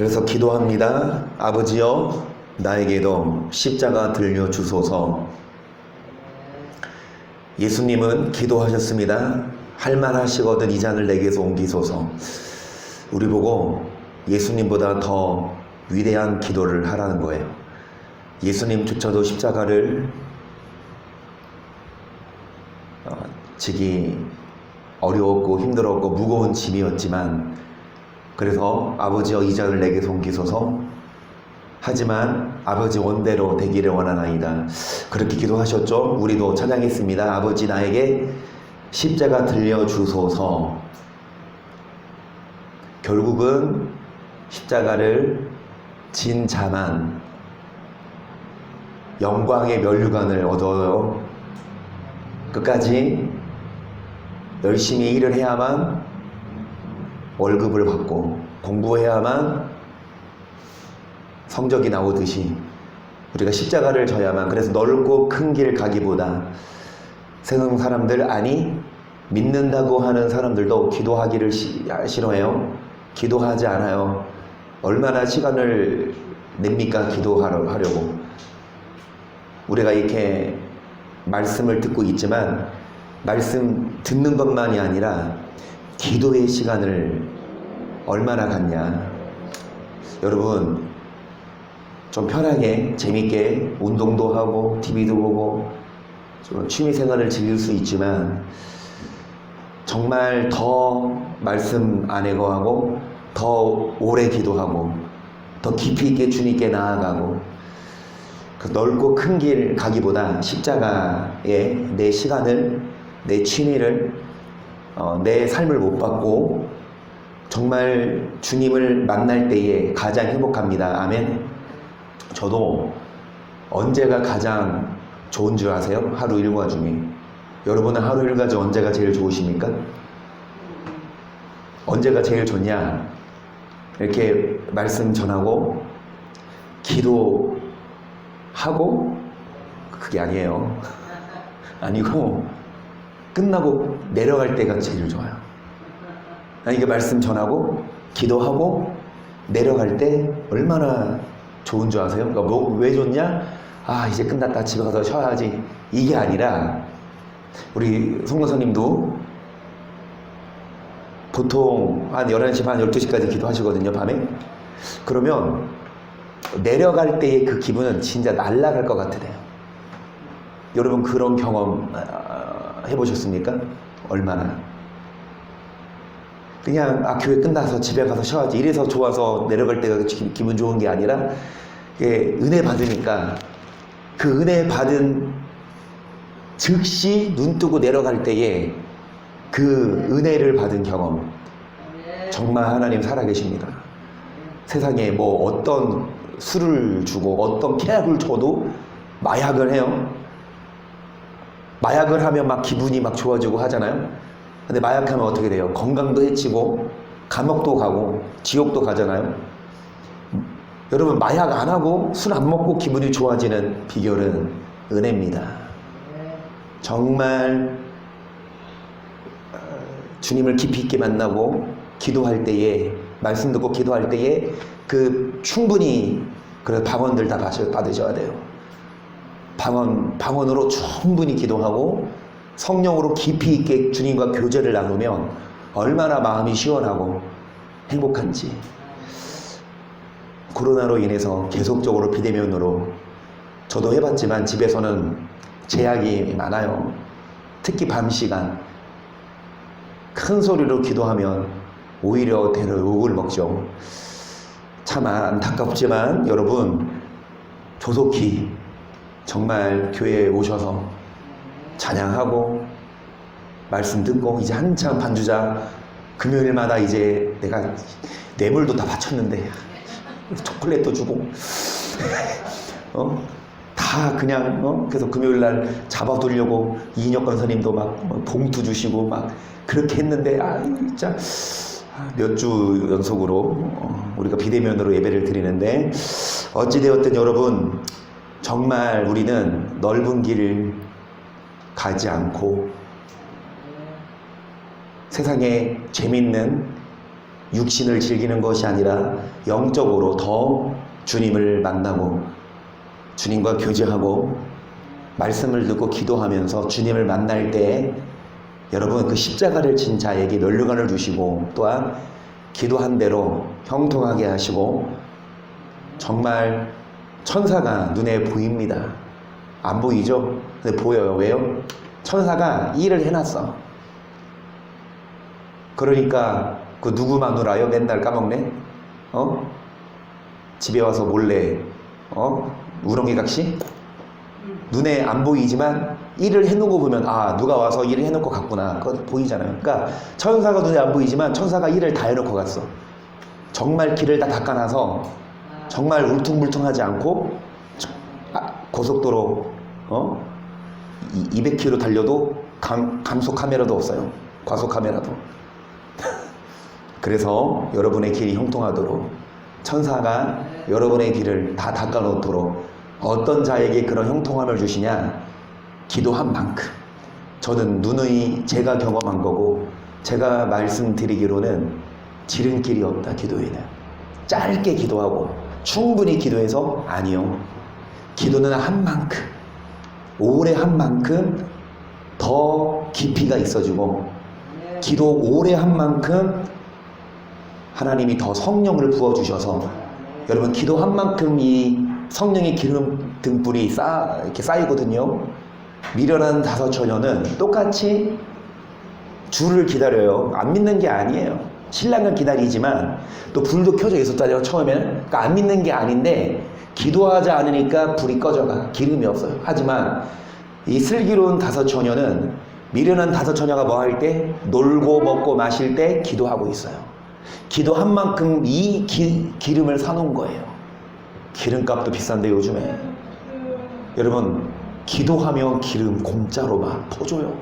그래서 기도합니다. 아버지여, 나에게도 십자가 들려주소서. 예수님은 기도하셨습니다. 할만하시거든 이 잔을 내게서 옮기소서. 우리 보고 예수님보다 더 위대한 기도를 하라는 거예요. 예수님조차도 십자가를 지기 어려웠고 힘들었고 무거운 짐이었지만, 그래서 아버지여 이 잔을 내게서 옮기소서. 하지만 아버지 원대로 되기를 원하나이다. 그렇게 기도하셨죠. 우리도 찬양했습니다. 아버지 나에게 십자가 들려주소서. 결국은 십자가를 진 자만 영광의 면류관을 얻어요. 끝까지 열심히 일을 해야만 월급을 받고 공부해야만 성적이 나오듯이 우리가 십자가를 져야만. 그래서 넓고 큰 길 가기보다 세상 사람들, 아니 믿는다고 하는 사람들도 기도하기를 싫어해요. 기도하지 않아요. 얼마나 시간을 냅니까 기도하려고. 우리가 이렇게 말씀을 듣고 있지만 말씀 듣는 것만이 아니라 기도의 시간을 얼마나 갖냐. 여러분 좀 편하게 재밌게 운동도 하고 TV도 보고 좀 취미생활을 즐길 수 있지만, 정말 더 말씀 안에 거하고 더 오래 기도하고 더 깊이 있게 주님께 나아가고 그 넓고 큰 길 가기보다 십자가에 내 시간을, 내 취미를, 내 삶을 못 받고 정말 주님을 만날 때에 가장 행복합니다. 아멘. 저도 언제가 가장 좋은 줄 아세요? 하루 일과 중에. 여러분은 하루 일과 중 언제가 제일 좋으십니까? 언제가 제일 좋냐? 이렇게 말씀 전하고 기도하고, 그게 아니에요. 아니고 끝나고 내려갈 때가 제일 좋아요. 이게 말씀 전하고 기도하고 내려갈 때 얼마나 좋은 줄 아세요? 그러니까 왜 좋냐? 아, 이제 끝났다, 집에 가서 쉬어야지, 이게 아니라, 우리 송교사님도 보통 한 11시 반 12시까지 기도하시거든요, 밤에. 그러면 내려갈 때의 그 기분은 진짜 날아갈 것 같으네요. 여러분 그런 경험 해보셨습니까? 얼마나 그냥 교회 끝나서 집에 가서 쉬어야지 이래서 좋아서 내려갈 때가 기분 좋은 게 아니라, 은혜 받으니까 그 은혜 받은 즉시 눈 뜨고 내려갈 때에 그 은혜를 받은 경험, 정말 하나님 살아계십니다. 세상에 뭐 어떤 술을 주고 어떤 쾌약을 줘도 마약을 해요. 마약을 하면 막 기분이 막 좋아지고 하잖아요. 근데 마약하면 어떻게 돼요? 건강도 해치고 감옥도 가고 지옥도 가잖아요. 여러분 마약 안 하고 술 안 먹고 기분이 좋아지는 비결은 은혜입니다. 정말 주님을 깊이 있게 만나고 기도할 때에, 말씀 듣고 기도할 때에 그 충분히 그런 방언들 다 받으셔야 돼요. 방언으로 충분히 기도하고 성령으로 깊이 있게 주님과 교제를 나누면 얼마나 마음이 시원하고 행복한지. 코로나로 인해서 계속적으로 비대면으로 저도 해봤지만 집에서는 제약이 많아요. 특히 밤 시간 큰 소리로 기도하면 오히려 대를 욕을 먹죠. 참 안타깝지만 여러분 조속히 정말 교회에 오셔서 찬양하고 말씀 듣고, 이제 한참 반주자 금요일마다 이제 내가 뇌물도 다 바쳤는데 초콜릿도 주고 다 그냥 그래서 금요일날 잡아두려고 이인혁 권사님도 막 봉투 주시고 막 그렇게 했는데, 진짜 몇 주 연속으로 우리가 비대면으로 예배를 드리는데, 어찌되었든 여러분 정말 우리는 넓은 길을 가지 않고 세상에 재밌는 육신을 즐기는 것이 아니라 영적으로 더 주님을 만나고 주님과 교제하고 말씀을 듣고 기도하면서 주님을 만날 때 여러분 그 십자가를 진 자에게 면류관을 주시고 또한 기도한 대로 형통하게 하시고 정말 천사가 눈에 보입니다. 안 보이죠? 근데 보여요. 왜요? 천사가 일을 해놨어. 그러니까 그 누구 마누라요? 맨날 까먹네? 집에 와서 몰래 우렁이각시? 눈에 안 보이지만 일을 해놓은 거 보면 아 누가 와서 일을 해놓은 거 같구나. 그거 보이잖아요. 그러니까 천사가 눈에 안 보이지만 천사가 일을 다 해놓고 갔어. 정말 길을 다 닦아놔서 정말 울퉁불퉁하지 않고 고속도로 200km 달려도 감속 카메라도 없어요. 과속 카메라도. 그래서 여러분의 길이 형통하도록 천사가 여러분의 길을 다 닦아놓도록 어떤 자에게 그런 형통함을 주시냐? 기도한 만큼. 저는 누누이 제가 경험한 거고 제가 말씀드리기로는 지름길이 없다. 기도에는 짧게 기도하고 충분히 기도해서 아니요. 기도는 한 만큼 오래 한 만큼 더 깊이가 있어지고 기도 오래 한 만큼 하나님이 더 성령을 부어주셔서 여러분 기도한 만큼 이 성령의 기름 등불이 이렇게 쌓이거든요. 미련한 다섯 처녀는 똑같이 주를 기다려요. 안 믿는 게 아니에요. 신랑을 기다리지만 또 불도 켜져 있었잖아요. 처음에는. 그러니까 안 믿는 게 아닌데 기도하지 않으니까 불이 꺼져가. 기름이 없어요. 하지만 이 슬기로운 다섯 처녀는 미련한 다섯 처녀가 뭐 할 때? 놀고 먹고 마실 때 기도하고 있어요. 기도한 만큼 이 기름을 사놓은 거예요. 기름값도 비싼데 요즘에. 여러분 기도하면 기름 공짜로 막 퍼줘요.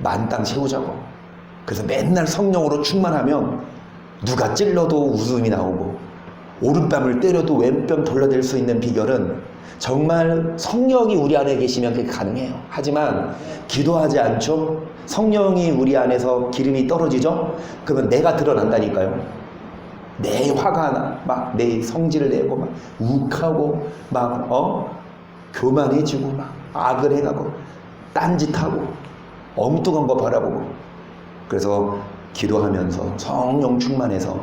만땅 채우자고. 그래서 맨날 성령으로 충만하면 누가 찔러도 웃음이 나오고 오른뺨을 때려도 왼뺨 돌려댈 수 있는 비결은 정말 성령이 우리 안에 계시면 그게 가능해요. 하지만 기도하지 않죠? 성령이 우리 안에서 기름이 떨어지죠? 그러면 내가 드러난다니까요. 내 화가 나. 막 내 성질을 내고 막 욱하고 막 교만해지고 막 악을 해가고 딴짓하고 엉뚱한 거 바라보고. 그래서 기도하면서 성령 충만해서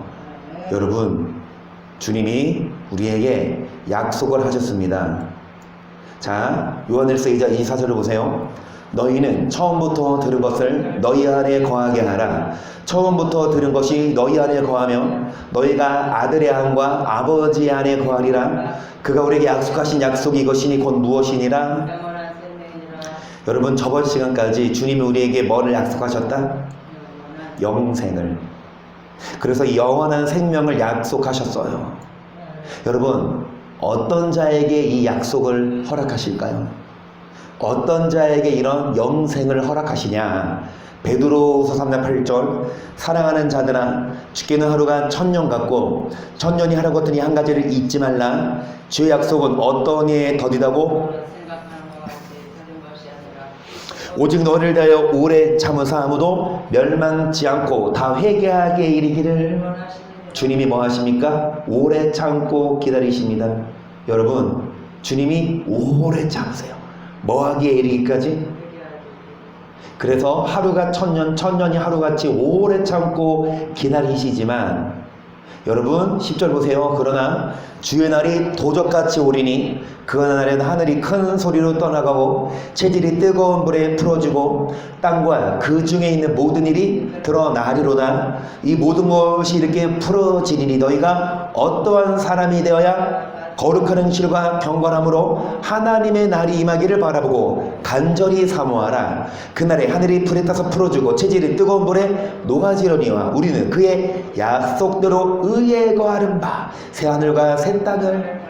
여러분 주님이 우리에게 약속을 하셨습니다. 자, 요한일서 2장 24절을 보세요. 너희는 처음부터 들은 것을 너희 안에 거하게 하라. 처음부터 들은 것이 너희 안에 거하면 너희가 아들의 안과 아버지 안에 거하리라. 그가 우리에게 약속하신 약속이 이것이니 곧 무엇이니라? 여러분 저번 시간까지 주님이 우리에게 뭐를 약속하셨다? 영생을. 그래서 이 영원한 생명을 약속하셨어요. 여러분 어떤 자에게 이 약속을 허락하실까요? 어떤 자에게 이런 영생을 허락하시냐? 베드로후서 3장 8절 사랑하는 자들아 죽기는 하루가 1000년 같고 1000년이 하루 같으니 한 가지를 잊지 말라. 주의 약속은 어떤 이에 더디다고? 오직 너를 대하여 오래 참으사 아무도 멸망치 않고 다 회개하게 이르기를. 주님이 뭐 하십니까? 오래 참고 기다리십니다. 여러분 주님이 오래 참으세요. 뭐 하기에 이르기까지? 그래서 하루가 1000년, 1000년이 하루같이 오래 참고 기다리시지만 여러분 10절 보세요. 그러나 주의 날이 도적같이 오리니 그 날에는 하늘이 큰 소리로 떠나가고 체질이 뜨거운 불에 풀어지고 땅과 그 중에 있는 모든 일이 드러나리로다. 이 모든 것이 이렇게 풀어지리니 너희가 어떠한 사람이 되어야 거룩한 행실과 경건함으로 하나님의 날이 임하기를 바라보고 간절히 사모하라. 그날에 하늘이 불에 타서 풀어주고 체질이 뜨거운 불에 녹아지려니와 우리는 그의 약속대로 의에 거하는 바 새하늘과 새 땅을.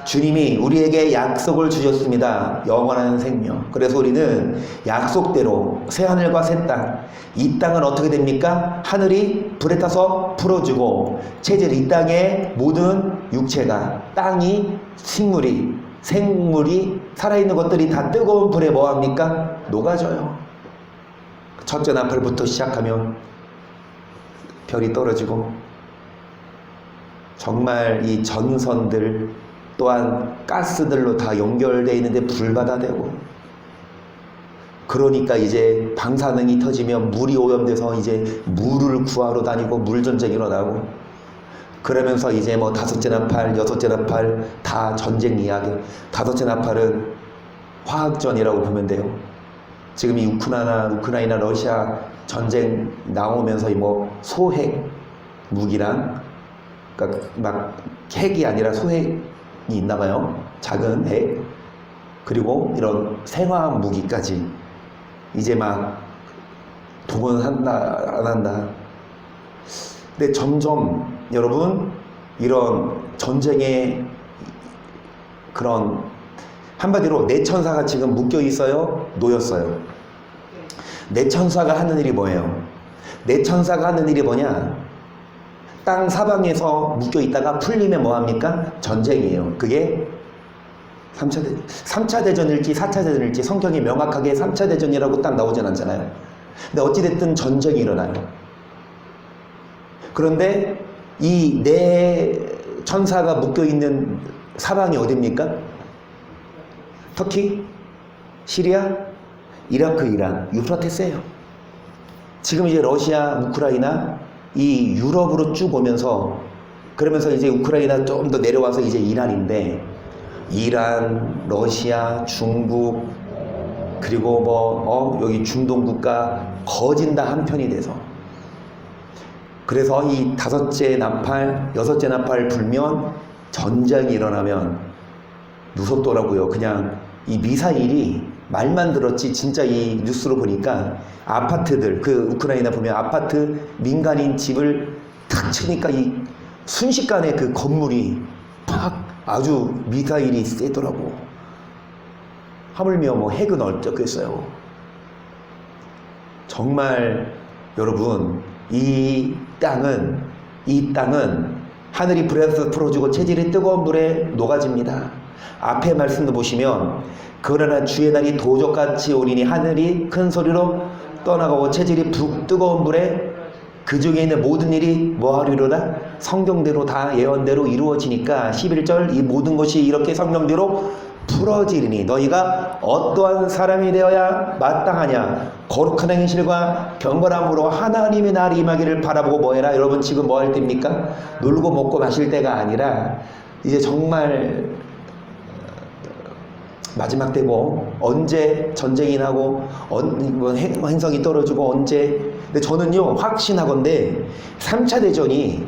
주님이 우리에게 약속을 주셨습니다. 영원한 생명. 그래서 우리는 약속대로 새하늘과 새 땅. 이 땅은 어떻게 됩니까? 하늘이 불에 타서 풀어주고 체질 이 땅의 모든 육체가 땅이 생물이 살아있는 것들이 다 뜨거운 불에 뭐합니까? 녹아져요. 첫째 나팔부터 시작하면 별이 떨어지고, 정말 이 전선들 또한 가스들로 다 연결되어 있는데 불바다 되고, 그러니까 이제 방사능이 터지면 물이 오염돼서 이제 물을 구하러 다니고 물전쟁이 일어나고, 그러면서 이제 뭐 다섯째 나팔, 여섯째 나팔 다 전쟁 이야기. 다섯째 나팔은 화학전이라고 보면 돼요. 지금 이 우크라이나 러시아 전쟁 나오면서 뭐 소핵 무기랑, 그러니까 막 핵이 아니라 소핵이 있나 봐요. 작은 핵. 그리고 이런 생화학 무기까지 이제 막 동원한다 안 한다. 근데 점점 여러분 이런 전쟁의 그런, 한마디로 내 천사가 지금 묶여 있어요, 놓였어요? 내 천사가 하는 일이 뭐예요? 내 천사가 하는 일이 뭐냐? 땅 사방에서 묶여 있다가 풀리면 뭐합니까? 전쟁이에요. 그게 3차 대전일지 4차 대전일지 성경이 명확하게 3차 대전이라고 딱 나오진 않잖아요. 근데 어찌됐든 전쟁이 일어나요. 그런데 이 내 천사가 묶여있는 사방이 어딥니까? 터키, 시리아, 이라크, 이란, 유프라테스예요. 지금 이제 러시아, 우크라이나 이 유럽으로 쭉 오면서, 그러면서 이제 우크라이나 좀 더 내려와서 이제 이란인데, 이란, 러시아, 중국, 그리고 뭐 여기 중동 국가 거진 다 한편이 돼서, 그래서 이 다섯째 나팔, 여섯째 나팔 불면 전쟁이 일어나면 무섭더라고요. 그냥 이 미사일이 말만 들었지 진짜 이 뉴스로 보니까 아파트들, 그 우크라이나 보면 아파트 민간인 집을 탁 치니까 이 순식간에 그 건물이 팍 아주 미사일이 세더라고. 하물며 뭐 핵은 어쩌겠어요. 정말 여러분 이 땅은 하늘이 불에서 풀어주고 체질이 뜨거운 물에 녹아집니다. 앞에 말씀도 보시면 그러나 주의 날이 도적같이 오리니 하늘이 큰 소리로 떠나가고 체질이 뜨거운 물에 그 중에 있는 모든 일이 뭐하리로다? 성경대로 다 예언대로 이루어지니까 11절 이 모든 것이 이렇게 성경대로 풀어지리니 너희가 어떠한 사람이 되어야 마땅하냐? 거룩한 행실과 경건함으로 하나님의 날이 임하기를 바라보고 뭐해라? 여러분 지금 뭐 할 때입니까? 놀고 먹고 마실 때가 아니라 이제 정말 마지막 때고, 언제 전쟁이 나고 행성이 떨어지고 언제. 근데 저는요 확신하건대 3차 대전이,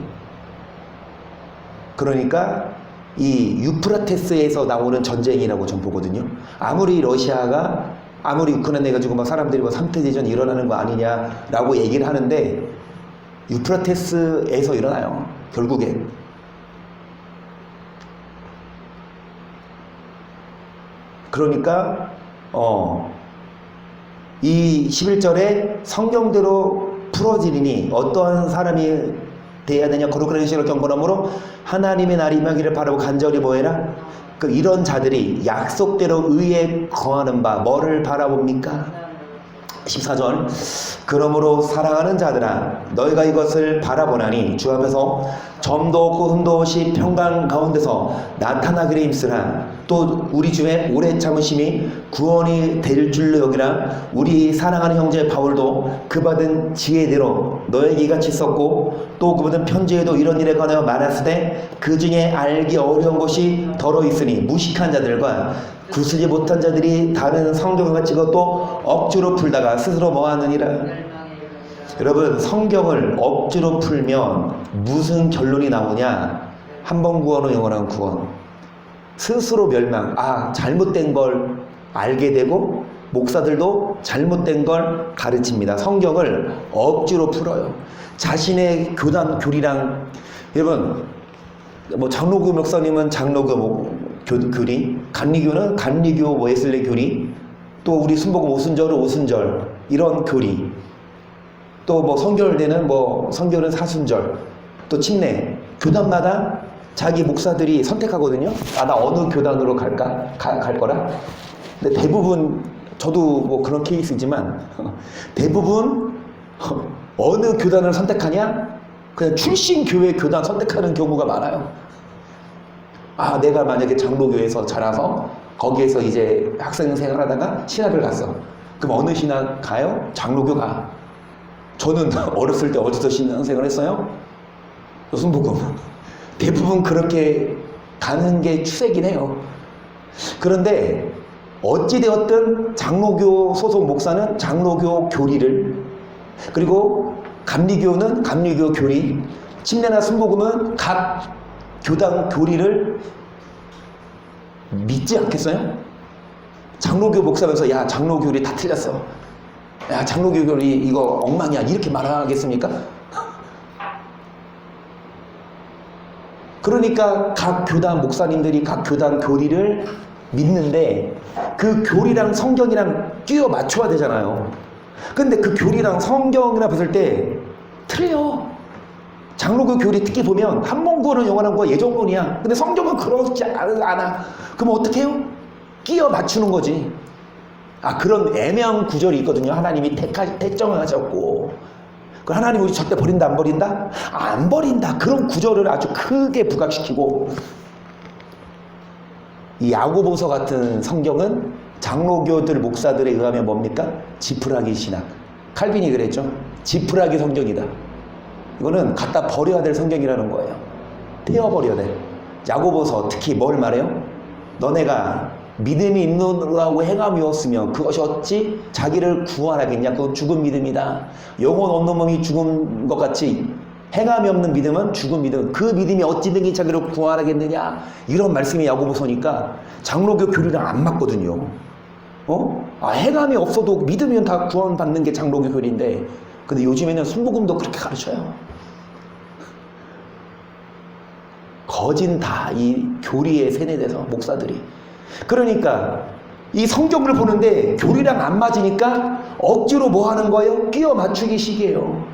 그러니까 이 유프라테스에서 나오는 전쟁이라고 전 보거든요. 아무리 러시아가, 아무리 우크라이나 가지고 막 사람들이 뭐 3차 대전이 일어나는 거 아니냐라고 얘기를 하는데 유프라테스에서 일어나요. 결국엔. 그러니까 이 11절에 성경대로 풀어지리니 어떠한 사람이 돼야 되냐? 거룩한 행실과 경건함으로 하나님의 날이 임하기를 바라고 간절히 뭐해라? 이런 자들이 약속대로 의에 거하는 바 뭐를 바라봅니까? 14절 그러므로 사랑하는 자들아 너희가 이것을 바라보나니 주 앞에서 점도 없고 흠도 없이 평강 가운데서 나타나기를 힘쓰라. 또 우리 주의 오래 참으심이 구원이 될 줄로 여기라. 우리 사랑하는 형제 바울도 그 받은 지혜대로 너에게 이같이 썼고 또 그 받은 편지에도 이런 일에 관하여 말했으되 그 중에 알기 어려운 것이 더러 있으니 무식한 자들과 구슬지 못한 자들이 다른 성경을 가지고 또 억지로 풀다가 스스로 뭐하느니라. 여러분 성경을 억지로 풀면 무슨 결론이 나오냐? 한 번 구원은 영원한 구원. 스스로 멸망. 잘못된 걸 알게 되고 목사들도 잘못된 걸 가르칩니다. 성경을 억지로 풀어요. 자신의 교리랑. 여러분 뭐 장로교 목사님은 장로교 교리, 간리교는 간리교 웨슬리 교리, 또 우리 순복음 오순절은 오순절 이런 교리, 또 뭐 성결대는 뭐 성결은 사순절, 또 침례, 교단마다 자기 목사들이 선택하거든요. 나 어느 교단으로 갈까? 갈 거라. 근데 대부분 저도 뭐 그런 케이스지만 대부분 어느 교단을 선택하냐? 그냥 출신 교회 교단 선택하는 경우가 많아요. 아, 내가 만약에 장로교에서 자라서 거기에서 이제 학생 생활하다가 신학을 갔어. 그럼 어느 신학 가요? 장로교 가. 저는 어렸을 때 어디서 신앙생활 했어요? 순복음. 대부분 그렇게 가는 게 추세긴 해요. 그런데 어찌되었든 장로교 소속 목사는 장로교 교리를, 그리고 감리교는 감리교 교리, 침례나 순복음은 각 교당 교리를 믿지 않겠어요? 장로교 목사면서 야, 장로교 교리 다 틀렸어, 야, 장로교 교리 이거 엉망이야, 이렇게 말하겠습니까? 그러니까 각 교단 목사님들이 각 교단 교리를 믿는데 그 교리랑 성경이랑 끼워 맞춰야 되잖아요. 근데 그 교리랑 성경이랑 봤을 때 틀려. 장로교 교리 특히 보면 한문구어는 영원한 구어 예정론이야. 근데 성경은 그렇지 않아. 그럼 어떻게 해요? 끼워 맞추는 거지. 아, 그런 애매한 구절이 있거든요. 하나님이 택정하셨고, 그 하나님 우리 절대 버린다 안 버린다? 안 버린다. 그런 구절을 아주 크게 부각시키고, 이 야고보서 같은 성경은 장로교들 목사들에 의하면 뭡니까? 지푸라기 신학. 칼빈이 그랬죠. 지푸라기 성경이다. 이거는 갖다 버려야 될 성경이라는 거예요. 떼어버려야 돼. 야고보서 특히 뭘 말해요? 너네가 믿음이 있느라고 행함이었으면 그것이 어찌 자기를 구원하겠냐? 그건 죽은 믿음이다. 영혼 없는 몸이 죽은 것 같이 행함이 없는 믿음은 죽은 믿음. 그 믿음이 어찌 등이 자기를 구원하겠느냐? 이런 말씀이 야고보서니까 장로교 교리랑 안 맞거든요. 행함이 없어도 믿으면 다 구원받는 게 장로교 교리인데, 근데 요즘에는 순복음도 그렇게 가르쳐요. 거진 다 이 교리에 세뇌돼서 목사들이. 그러니까 이 성경을 보는데 교리랑 안 맞으니까 억지로 뭐 하는 거예요? 끼워 맞추기식이에요.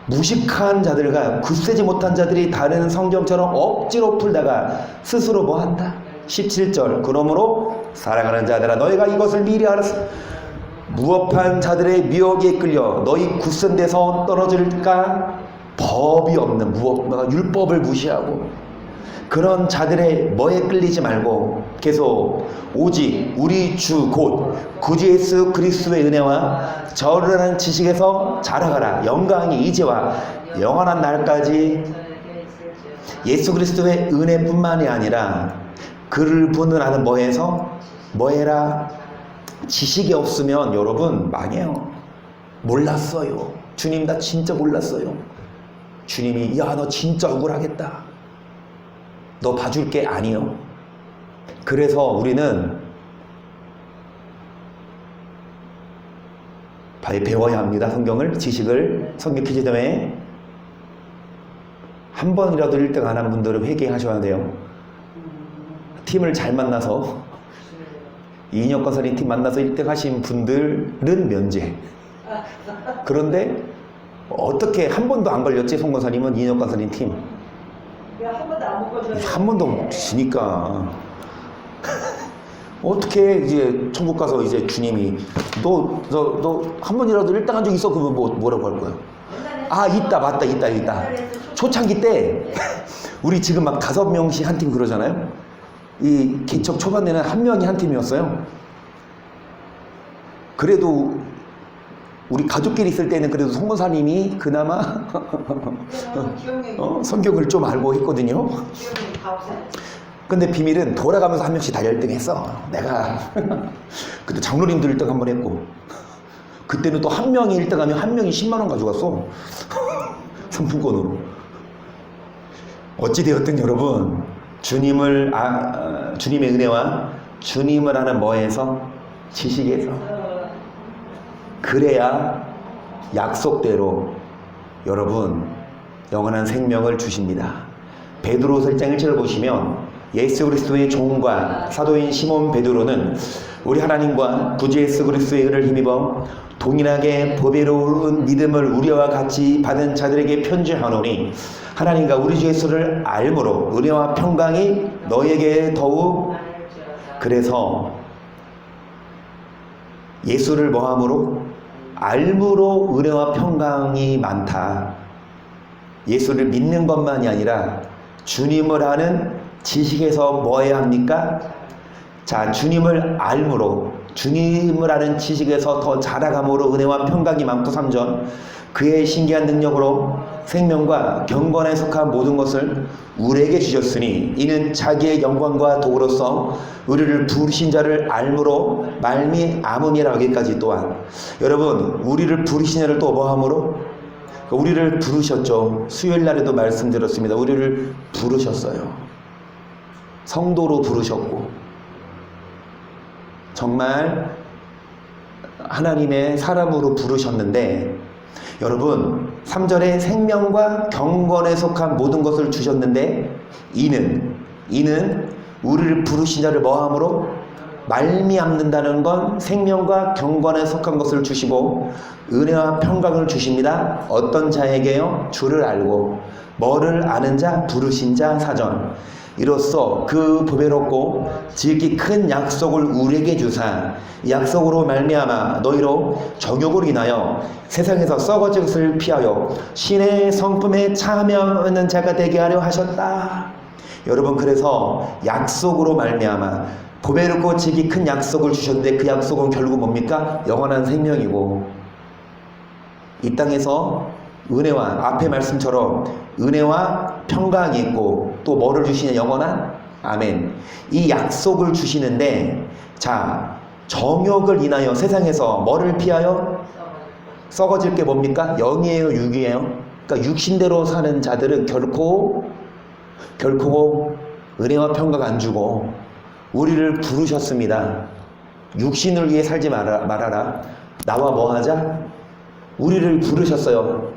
무식한 자들과 굳세지 못한 자들이 다른 성경처럼 억지로 풀다가 스스로 뭐 한다? 17절. 그러므로 사랑하는 자들아, 너희가 이것을 미리 알았어. 무업한 자들의 미혹에 끌려 너희 굳센 데서 떨어질까? 법이 없는 율법을 무시하고 그런 자들의 뭐에 끌리지 말고 계속 오직 우리 주 곧 구주 예수 그리스도의 은혜와 저르는 지식에서 자라가라. 영광이 이제와 영원한 날까지 예수 그리스도의 은혜뿐만이 아니라 그를 보는 아는 뭐에서 뭐해라. 지식이 없으면 여러분 망해요. 몰랐어요. 주님 나 진짜 몰랐어요. 주님이 야, 너 진짜 억울하겠다. 너 봐줄게. 아니요. 그래서 우리는 배워야 합니다. 성경을, 지식을. 성경 퀴즈 대회에 한 번이라도 1등 안 한 분들은 회개하셔야 돼요. 팀을 잘 만나서 이인혁 권사님 팀 만나서 1등 하신 분들은 면제. 그런데 어떻게 한 번도 안 걸렸지? 송 권사님은 이인혁 권사님 팀. 한 번도 안 먹어줘요. 한 번도 지니까 어떻게 이제 천국 가서 이제 주님이 너 한 번이라도 1등 한 적 있어? 그러면 뭐라고 할 거야? 아, 있다. 맞다. 있다. 초창기 때 우리 지금 막 5명씩 한 팀 그러잖아요. 이 개척 초반에는 한 명이 한 팀이었어요. 그래도 우리 가족끼리 있을 때는 그래도 송 권사님이 그나마 성경을 좀 알고 했거든요. 근데 비밀은 돌아가면서 한 명씩 다 1등 했어. 내가 그때 장로님도 1등 한 번 했고, 그때는 또 한 명이 1등 하면 한 명이 10만 원 가져갔어. 상품권으로. 어찌되었든 여러분, 주님의 은혜와 주님을 아는 뭐에서? 지식에서. 그래야 약속대로 여러분 영원한 생명을 주십니다. 베드로서 1장 1절을 보시면 예수 그리스도의 종과 사도인 시몬 베드로는 우리 하나님과 구주 예수 그리스도의 은혜를 힘입어 동일하게 보배로운 믿음을 우리와 같이 받은 자들에게 편지하노니 하나님과 우리 주 예수를 알므로 은혜와 평강이 너에게 더욱. 그래서 예수를 뭐함으로? 알므로 은혜와 평강이 많다. 예수를 믿는 것만이 아니라 주님을 아는 지식에서 뭐 해야 합니까? 자, 주님을 알므로, 주님을 아는 지식에서 더 자라감으로 은혜와 평강이 많고 3절 그의 신기한 능력으로 생명과 경건에 속한 모든 것을 우리에게 주셨으니 이는 자기의 영광과 도구로서 우리를 부르신 자를 알므로 말미암음이라. 여기까지 또한 여러분, 우리를 부르신 자를 또 뭐함으로? 우리를 부르셨죠. 수요일 날에도 말씀드렸습니다. 우리를 부르셨어요. 성도로 부르셨고 정말 하나님의 사람으로 부르셨는데, 여러분 3절에 생명과 경건에 속한 모든 것을 주셨는데 이는 우리를 부르신 자를 뭐함으로? 말미암는다는 건 생명과 경건에 속한 것을 주시고 은혜와 평강을 주십니다. 어떤 자에게요? 주를 알고. 뭐를 아는 자? 부르신 자. 4절 이로써 그 보배롭고 지극히 큰 약속을 우리에게 주사 약속으로 말미암아 너희로 정욕을 인하여 세상에서 썩어질 것을 피하여 신의 성품에 참여하는 자가 되게 하려 하셨다. 여러분, 그래서 약속으로 말미암아 보배롭고 지극히 큰 약속을 주셨는데 그 약속은 결국 뭡니까? 영원한 생명이고, 이 땅에서 은혜와, 앞의 말씀처럼 은혜와 평강이 있고 또 뭐를 주시냐? 영원한 아멘. 이 약속을 주시는데, 자, 정욕을 인하여 세상에서 뭐를 피하여? 썩어질 게 뭡니까? 영이에요, 육이에요? 그러니까 육신대로 사는 자들은 결코 은혜와 평강 안 주고 우리를 부르셨습니다. 육신을 위해 살지 말아라. 나와 뭐 하자? 우리를 부르셨어요.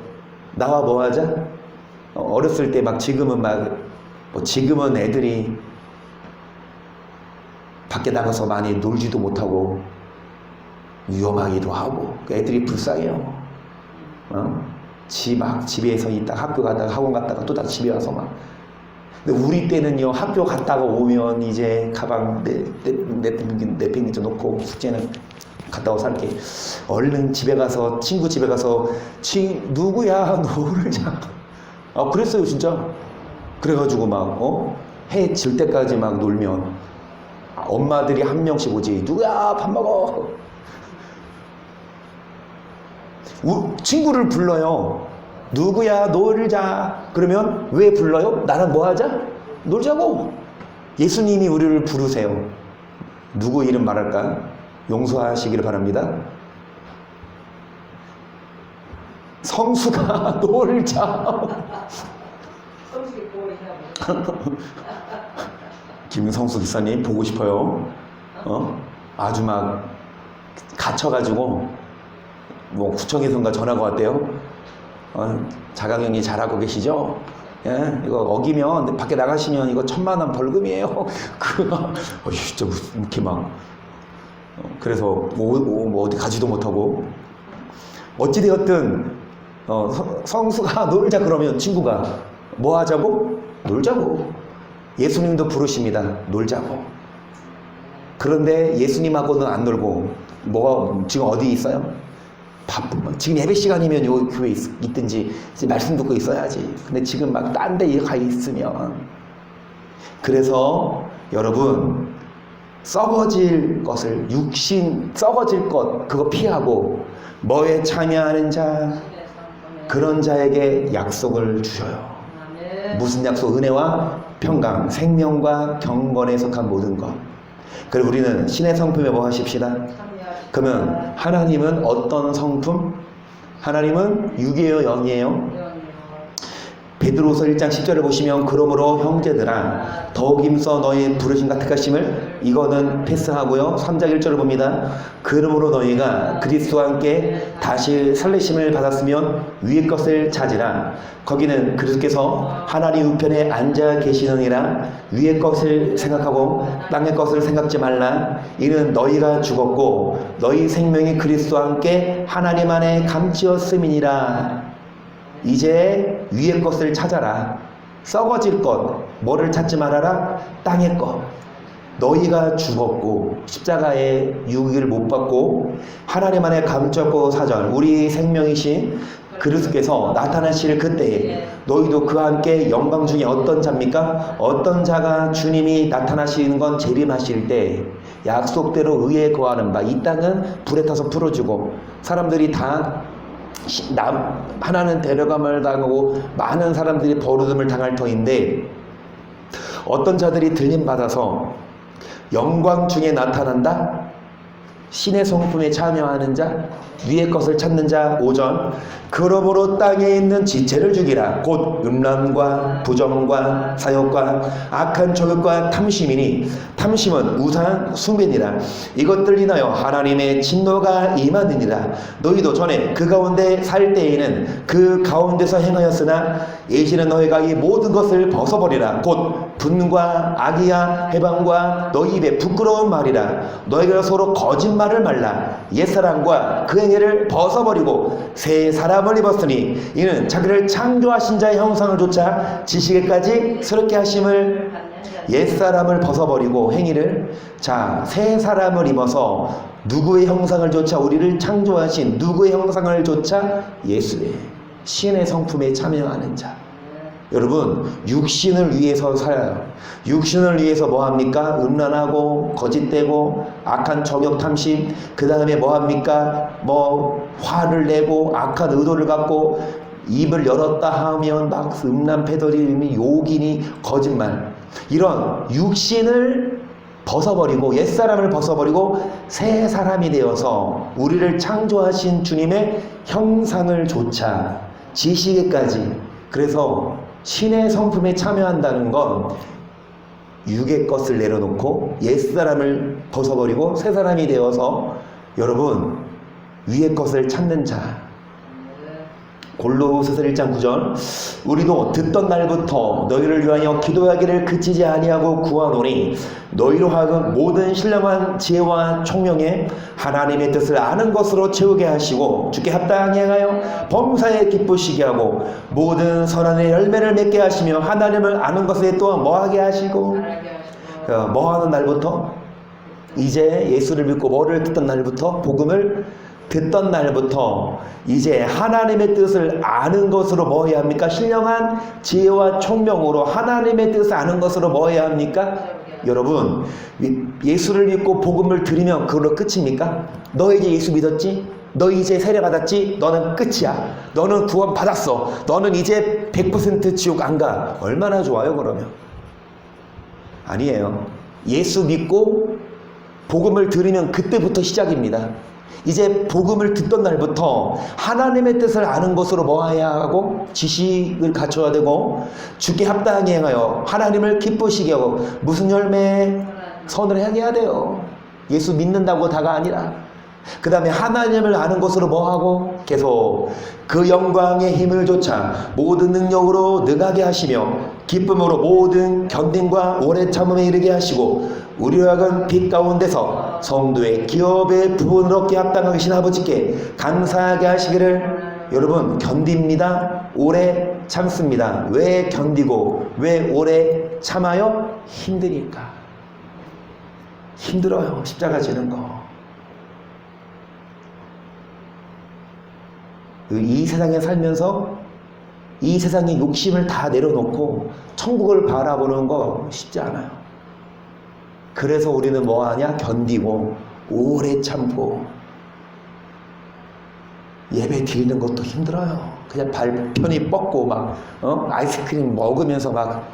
나와 뭐 하자? 어렸을 때 막 지금은 지금은 애들이 밖에 나가서 많이 놀지도 못하고 위험하기도 하고 애들이 불쌍해요. 집에서 있다가 학교 갔다가 학원 갔다가 또 다시 집에 와서 막. 근데 우리 때는요, 학교 갔다가 오면 이제 가방 내팽개쳐 놓고 숙제는 갔다 와서 할게. 얼른 집에 가서 친구 집에 가서 누구야 놀자. 그랬어요 진짜. 그래가지고 막 해 질 때까지 막 놀면 엄마들이 한 명씩 오지. 누구야 밥 먹어. 친구를 불러요. 누구야 놀자. 그러면 왜 불러요? 나랑 뭐 하자? 놀자고. 예수님이 우리를 부르세요. 누구 이름 말할까? 용서하시기를 바랍니다. 성수가 놀자. 성수기 보고 있나 김성수 기사님 보고 싶어요. 아주 막 갇혀가지고 뭐 구청에선가 전화가 왔대요. 자강형이 잘하고 계시죠? 예, 이거 어기면 밖에 나가시면 이거 1,000만 원 벌금이에요. 진짜 이렇게 막 그래서 뭐 어디 가지도 못하고 어찌되었든 성수가 놀자 그러면 친구가 뭐 하자고? 놀자고. 예수님도 부르십니다. 놀자고. 그런데 예수님하고는 안 놀고 지금 어디 있어요? 지금 예배 시간이면 요 교회에 있든지 말씀 듣고 있어야지. 근데 지금 막 딴 데 가 있으면. 그래서 여러분, 썩어질 것을, 썩어질 것 그거 피하고 뭐에 참여하는 자, 그런 자에게 약속을 주셔요. 무슨 약속? 은혜와 평강, 생명과 경건에 속한 모든 것. 그리고 우리는 신의 성품에 뭐 하십시다? 그러면 하나님은 어떤 성품? 하나님은 육이에요, 영이에요? 베드로서 1장 10절을 보시면 그러므로 형제들아 더욱 힘써 너희 부르심과 택하심을, 이거는 패스하고요. 3장 1절을 봅니다. 그러므로 너희가 그리스도와 함께 다시 살리심을 받았으면 위의 것을 찾으라. 거기는 그리스도께서 하나님 우편에 앉아 계시느니라. 위의 것을 생각하고 땅의 것을 생각지 말라. 이는 너희가 죽었고 너희 생명이 그리스도와 함께 하나님 안에 감추었음이니라. 이제 위의 것을 찾아라. 썩어질 것, 뭐를 찾지 말아라? 땅의 것. 너희가 죽었고 십자가의 유익을 못 받고 하나님 안에 감추었고 4절 우리 생명이신 그리스도께서 나타나실 그때에 너희도 그와 함께 영광 중에 어떤 자입니까? 어떤 자가 주님이 나타나시는 건 재림하실 때 약속대로 의에 거하는 바 이 땅은 불에 타서 풀어주고 사람들이 다 하나는 데려감을 당하고 많은 사람들이 버르듬을 당할 터인데 어떤 자들이 들림 받아서 영광 중에 나타난다. 신의 성품에 참여하는 자, 위의 것을 찾는 자 5절. 그러므로 땅에 있는 지체를 죽이라. 곧 음란과 부정과 사욕과 악한 조욕과 탐심이니 탐심은 우상 숭배니라. 이것들 인하여 하나님의 진노가 임하느니라. 너희도 전에 그 가운데 살 때에는 그 가운데서 행하였으나 이제는 너희가 이 모든 것을 벗어버리라. 곧 분과 악이야 해방과 너희 입에 부끄러운 말이라. 너희가 서로 거짓말을 말라. 옛사람과 그 행위를 벗어버리고 새 사람을 입었으니 이는 자기를 창조하신 자의 형상을 조차 지식에까지 새롭게 하심을 옛사람을 벗어버리고 행위를 새 사람을 입어서 누구의 형상을 조차 우리를 창조하신 누구의 형상을 조차 예수의 신의 성품에 참여하는 자. 여러분 육신을 위해서 살아요. 육신을 위해서 뭐합니까? 음란하고 거짓되고 악한 정욕 탐심, 그 다음에 뭐합니까? 화를 내고 악한 의도를 갖고 입을 열었다 하면 막 음란 패더리니 욕이니 거짓말, 이런 육신을 벗어버리고 옛사람을 벗어버리고 새 사람이 되어서 우리를 창조하신 주님의 형상을 조차 지시기까지. 그래서 신의 성품에 참여한다는 건 육의 것을 내려놓고 옛사람을 벗어버리고 새 사람이 되어서 여러분 위의 것을 찾는 자. 골로새서 1장 9절. 우리도 듣던 날부터 너희를 위하여 기도하기를 그치지 아니하고 구하노니 너희로 하여금 모든 신령한 지혜와 총명에 하나님의 뜻을 아는 것으로 채우게 하시고 주께 합당하게 하여 범사에 기쁘시게 하고 모든 선한의 열매를 맺게 하시며 하나님을 아는 것에 또한 뭐하게 하시고 뭐하는 날부터? 이제 예수를 믿고 뭐를 듣던 날부터? 복음을 듣던 날부터 이제 하나님의 뜻을 아는 것으로 뭐 해야 합니까? 신령한 지혜와 총명으로 하나님의 뜻을 아는 것으로 뭐 해야 합니까? 여러분 예수를 믿고 복음을 들으면 그걸로 끝입니까? 너 이제 예수 믿었지? 너 이제 세례 받았지? 너는 끝이야. 너는 구원 받았어. 너는 이제 100% 지옥 안 가. 얼마나 좋아요 그러면? 아니에요. 예수 믿고 복음을 들으면 그때부터 시작입니다. 이제 복음을 듣던 날부터 하나님의 뜻을 아는 것으로 뭐 해야 하고 지식을 갖춰야 되고 주께 합당하게 행하여 하나님을 기쁘시게 하고 무슨 열매? 선을 행해야 돼요. 예수 믿는다고 다가 아니라. 그 다음에 하나님을 아는 것으로 뭐 하고 계속 그 영광의 힘을 조차 모든 능력으로 능하게 하시며 기쁨으로 모든 견딘과 오래 참음에 이르게 하시고 우리로 하여금 빛 가운데서 성도의 기업의 부분을 얻게 합당하신 아버지께 감사하게 하시기를. 여러분 견딥니다. 오래 참습니다. 왜 견디고 왜 오래 참아요? 힘드니까. 힘들어요. 십자가 지는 거. 이 세상에 살면서 이 세상의 욕심을 다 내려놓고 천국을 바라보는 거 쉽지 않아요. 그래서 우리는 뭐하냐? 견디고 오래 참고. 예배 드리는 것도 힘들어요. 그냥 발 편히 뻗고 막 아이스크림 먹으면서 막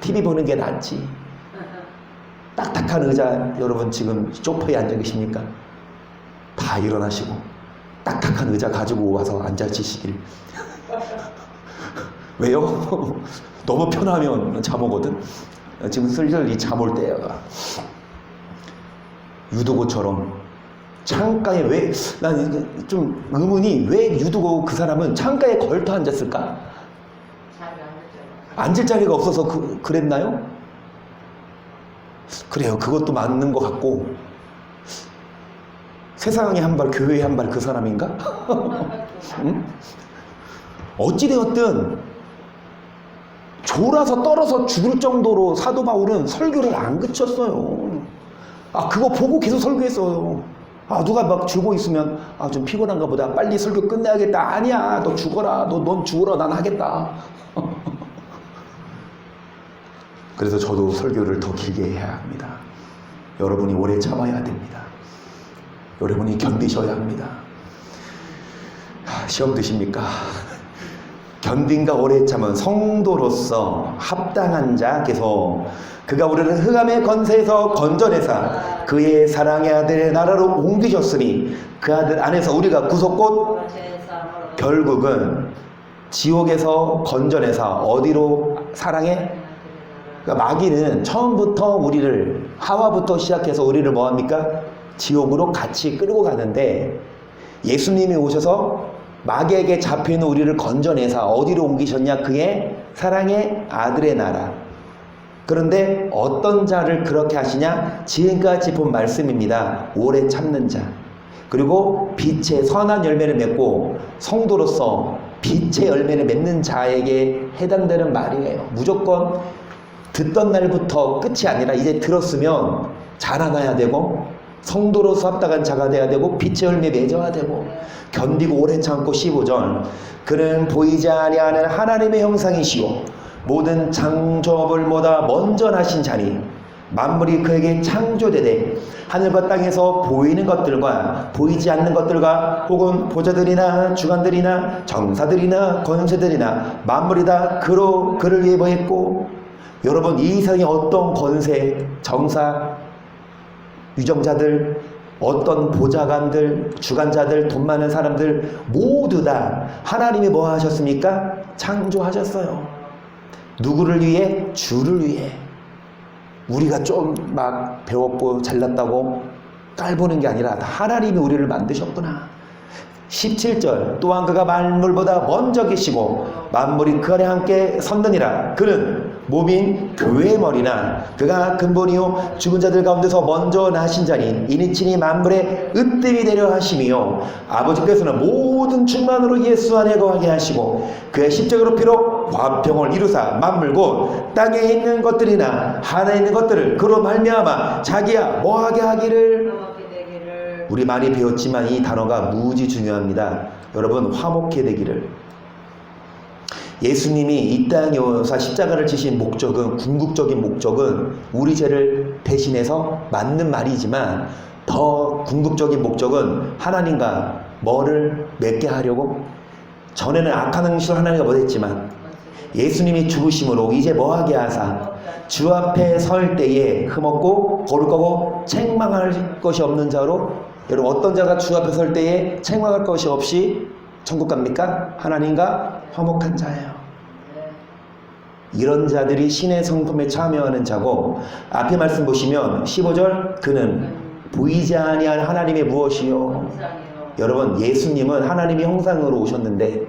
TV 보는 게 낫지. 딱딱한 의자, 여러분 지금 소파에 앉아 계십니까? 다 일어나시고 딱딱한 의자 가지고 와서 앉아지시길. 왜요? 너무 편하면 잠 오거든. 지금 슬슬 이 잠 올 때야. 유두고처럼 창가에 왜, 난 좀 의문이 왜 유두고 그 사람은 창가에 걸터 앉았을까? 앉을 자리가 없어서 그랬나요? 그래요. 그것도 맞는 것 같고. 세상에 한 발, 교회에 한 발 그 사람인가? 응? 어찌되었든 졸아서 떨어서 죽을 정도로 사도 바울은 설교를 안 그쳤어요. 그거 보고 계속 설교했어요. 누가 막 주고 있으면 좀 피곤한가 보다. 빨리 설교 끝내야겠다. 아니야, 너 죽어라. 넌 죽어라. 난 하겠다. 그래서 저도 설교를 더 길게 해야 합니다. 여러분이 오래 참아야 됩니다. 여러분이 견디셔야 합니다. 시험 드십니까? 견딘가 오래 참은 성도로서 합당한 자, 계속 그가 우리를 흑암의 권세에서 건져내사 그의 사랑의 아들의 나라로 옮기셨으니 그 아들 안에서 우리가 구속곧 결국은 지옥에서 건져내사 어디로 사랑해? 그러니까 마귀는 처음부터 우리를, 하와부터 시작해서 우리를 뭐합니까? 지옥으로 같이 끌고 가는데, 예수님이 오셔서 마귀에게 잡혀있는 우리를 건져내사 어디로 옮기셨냐? 그의 사랑의 아들의 나라. 그런데 어떤 자를 그렇게 하시냐? 지금까지 본 말씀입니다. 오래 참는 자, 그리고 빛의 선한 열매를 맺고 성도로서 빛의 열매를 맺는 자에게 해당되는 말이에요. 무조건 듣던 날부터 끝이 아니라 이제 들었으면 자라나야 되고 성도로서 합당한 자가 돼야 되고 빛의 열매 맺어야 되고, 견디고 오래 참고. 15절, 그는 보이지 아니하는 하나님의 형상이시오 모든 창조물보다 먼저 나신 자니 만물이 그에게 창조되되 하늘과 땅에서 보이는 것들과 보이지 않는 것들과 혹은 보좌들이나 주관들이나 정사들이나 권세들이나 만물이 다 그를 위해 보였고. 여러분, 이 세상에 어떤 권세, 정사, 유정자들, 어떤 보좌관들, 주관자들, 돈 많은 사람들 모두 다 하나님이 뭐 하셨습니까? 창조하셨어요. 누구를 위해? 주를 위해. 우리가 좀 막 배웠고 잘났다고 깔보는 게 아니라 하나님이 우리를 만드셨구나. 17절, 또한 그가 만물보다 먼저 계시고 만물이 그 안에 함께 섰느니라. 그는 몸인 교회의 머리나 그가 근본이요 죽은 자들 가운데서 먼저 나신 자니 이니 친히 만물의 으뜸이 되려 하심이요 아버지께서는 모든 충만으로 예수 안에 거하게 하시고 그의 십자가로 피로 화평을 이루사 만물 곧 땅에 있는 것들이나 하늘에 있는 것들을 그로 말미암아 자기야 뭐하게 하기를. 우리 많이 배웠지만 이 단어가 무지 중요합니다. 여러분, 화목해 되기를. 예수님이 이 땅에 오사 십자가를 지신 목적은, 궁극적인 목적은 우리 죄를 대신해서 맞는 말이지만 더 궁극적인 목적은 하나님과 뭐를 맺게 하려고. 전에는 악한 행실을 하나님과 못했지만 예수님이 죽으심으로 이제 뭐하게 하사 주 앞에 설 때에 흠없고 거룩 거고 책망할 것이 없는 자로. 여러분, 어떤 자가 주 앞에 설 때에 책망할 것이 없이 천국 갑니까? 하나님과 화목한 자예요. 이런 자들이 신의 성품에 참여하는 자고, 앞에 말씀 보시면 15절, 그는 보이지 아니한 하나님의 무엇이요? 여러분, 예수님은 하나님의 형상으로 오셨는데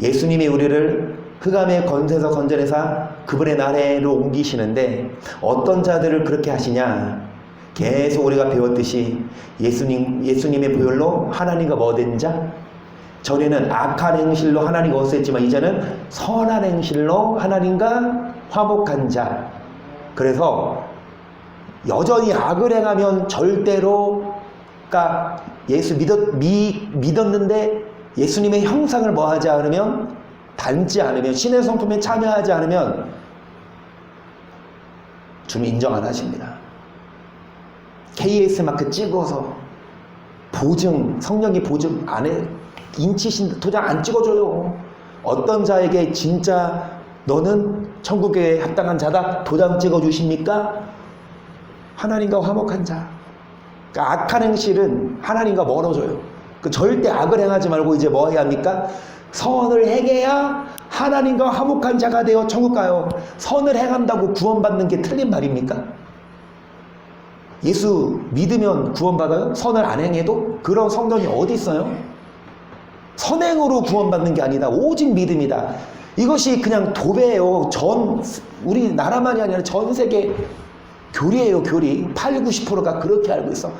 예수님이 우리를 흑암의 권세에서 건져내사 그분의 나라로 옮기시는데 어떤 자들을 그렇게 하시냐? 계속 우리가 배웠듯이 예수님의 보혈로 하나님과 뭐된 자? 전에는 악한 행실로 하나님과 어수했지만 이제는 선한 행실로 하나님과 화목한 자. 그래서 여전히 악을 행하면 절대로, 그러니까 예수 믿었는데 예수님의 형상을 뭐하지 않으면, 닮지 않으면, 신의 성품에 참여하지 않으면 주님 인정 안 하십니다. KS 마크 찍어서 보증, 성령이 보증 안 해, 인치신 도장 안 찍어줘요. 어떤 자에게 진짜 너는 천국에 합당한 자다 도장 찍어주십니까? 하나님과 화목한 자. 그러니까 악한 행실은 하나님과 멀어져요. 절대 악을 행하지 말고 이제 뭐 해야 합니까? 선을 행해야 하나님과 화목한 자가 되어 천국 가요. 선을 행한다고 구원받는 게 틀린 말입니까? 예수 믿으면 구원받아요? 선을 안 행해도? 그런 성경이 어디 있어요? 선행으로 구원받는 게 아니다. 오직 믿음이다. 이것이 그냥 도배예요. 우리나라만이 아니라 전 세계 교리예요, 교리. 80, 90%가 그렇게 알고 있어.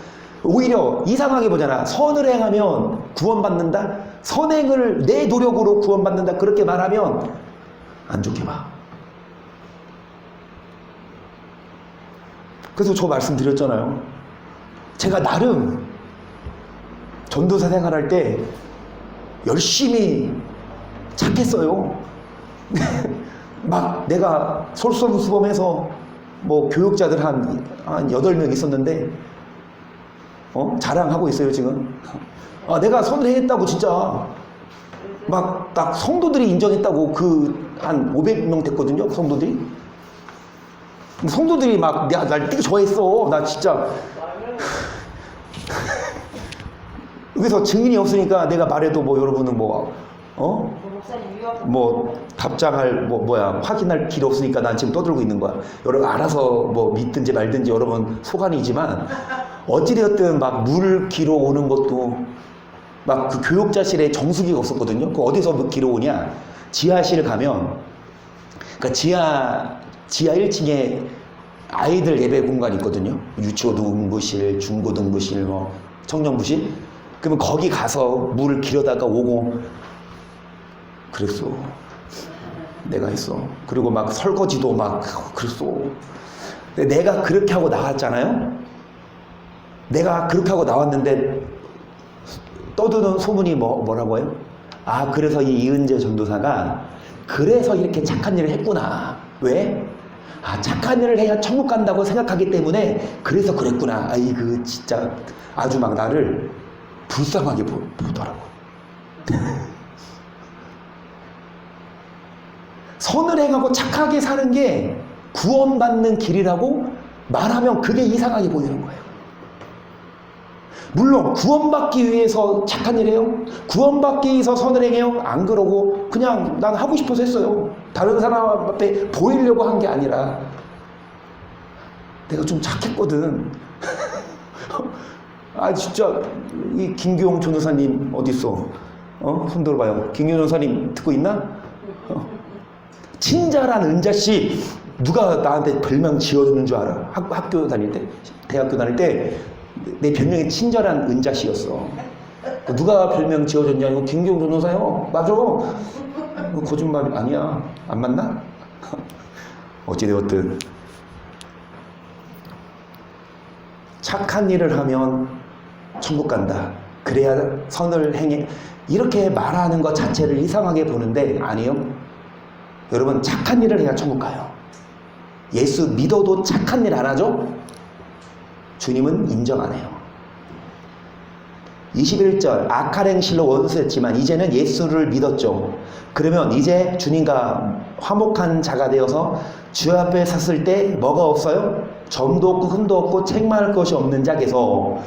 오히려 이상하게 보잖아. 선을 행하면 구원받는다? 선행을 내 노력으로 구원받는다? 그렇게 말하면 안 좋게 봐. 그래서 저 말씀드렸잖아요. 제가 나름 전도사 생활할 때 열심히 착했어요. 막 내가 솔선수범해서 뭐 교육자들 한 8명 있었는데 자랑하고 있어요 지금. 내가 선을 행했다고 진짜. 막 딱 성도들이 인정했다고. 한 500명 됐거든요 성도들이. 성도들이 막 날 되게 좋아했어. 나 진짜. 여기서 증인이 없으니까 내가 말해도 뭐 여러분은 목사님 유학 답장할 확인할 필요 없으니까 난 지금 떠들고 있는 거야. 여러분 알아서 믿든지 말든지 여러분 소관이지만 어찌되었든 막 물 기러 오는 것도 막 그 교육자실에 정수기가 없었거든요. 그 어디서 기러 오냐? 지하실 가면 그러니까 지하 1층에 아이들 예배 공간이 있거든요. 유치고등부실, 중고등부실, 청년부실. 그러면 거기 가서 물을 기려다가 오고 그랬어. 내가 했어. 그리고 막 설거지도 막 그랬어. 근데 내가 그렇게 하고 나왔잖아요. 내가 그렇게 하고 나왔는데 떠드는 소문이 뭐라고 해요? 그래서 이 이은재 전도사가 그래서 이렇게 착한 일을 했구나. 왜? 착한 일을 해야 천국 간다고 생각하기 때문에 그래서 그랬구나. 이거 진짜 아주 막 나를 불쌍하게 보더라고. 선을 행하고 착하게 사는 게 구원받는 길이라고 말하면 그게 이상하게 보이는 거예요. 물론 구원받기 위해서 착한 일 해요? 구원받기 위해서 선을 행해요? 안 그러고 그냥 난 하고 싶어서 했어요. 다른 사람 앞에 보이려고 한 게 아니라 내가 좀 착했거든. 진짜 이 김규용 전도사님 어딨어? 손 들어봐요. 김규용 전도사님 듣고 있나? 친절한 은자씨. 누가 나한테 별명 지어주는 줄 알아? 학교 다닐 때, 대학교 다닐 때 내 별명이 친절한 은자씨였어. 누가 별명 지어줬냐? 이거 김규용 전도사요. 맞아. 거짓말 아니야. 안 맞나? 어찌되었든 착한 일을 하면 천국 간다. 그래야 선을 행해. 이렇게 말하는 것 자체를 이상하게 보는데 아니요. 여러분 착한 일을 해야 천국 가요. 예수 믿어도 착한 일 안 하죠? 주님은 인정 안 해요. 21절 악한 행실로 원수했지만 이제는 예수를 믿었죠. 그러면 이제 주님과 화목한 자가 되어서 주 앞에 섰을 때 뭐가 없어요? 점도 없고 흠도 없고 책망할 것이 없는 자께서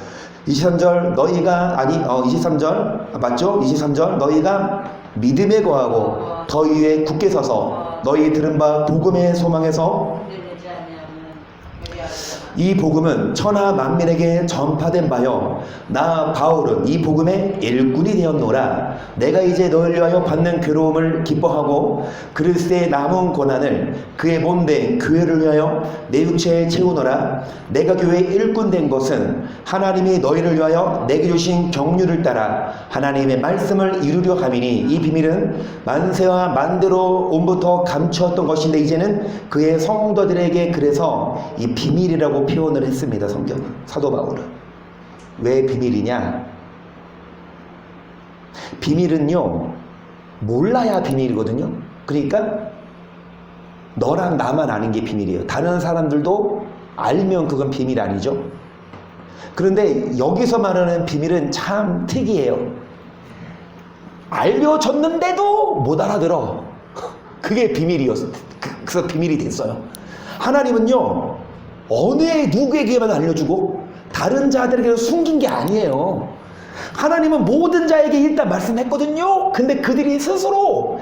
23절 23절 맞죠? 23절 너희가 믿음에 거하고 더 위에 굳게 서서 너희 들은 바 복음의 소망에서 이 복음은 천하 만민에게 전파된 바요 나 바울은 이 복음의 일꾼이 되었노라. 내가 이제 너희를 위하여 받는 괴로움을 기뻐하고 그리스도의 남은 고난을 그의 본된 교회를 위하여 내 육체에 채우노라. 내가 교회의 일꾼 된 것은 하나님이 너희를 위하여 내게 주신 경륜을 따라 하나님의 말씀을 이루려 함이니 이 비밀은 만세와 만대로 온부터 감추었던 것인데 이제는 그의 성도들에게 그래서 이 비밀이라고 표현을 했습니다. 성경은 사도 바울은. 왜 비밀이냐? 비밀은요 몰라야 비밀이거든요. 그러니까 너랑 나만 아는 게 비밀이에요. 다른 사람들도 알면 그건 비밀 아니죠. 그런데 여기서 말하는 비밀은 참 특이해요. 알려줬는데도 못 알아들어. 그게 비밀이었어요. 그래서 비밀이 됐어요. 하나님은요 어느 누구에게만 알려주고 다른 자들에게 숨긴 게 아니에요. 하나님은 모든 자에게 일단 말씀했거든요. 근데 그들이 스스로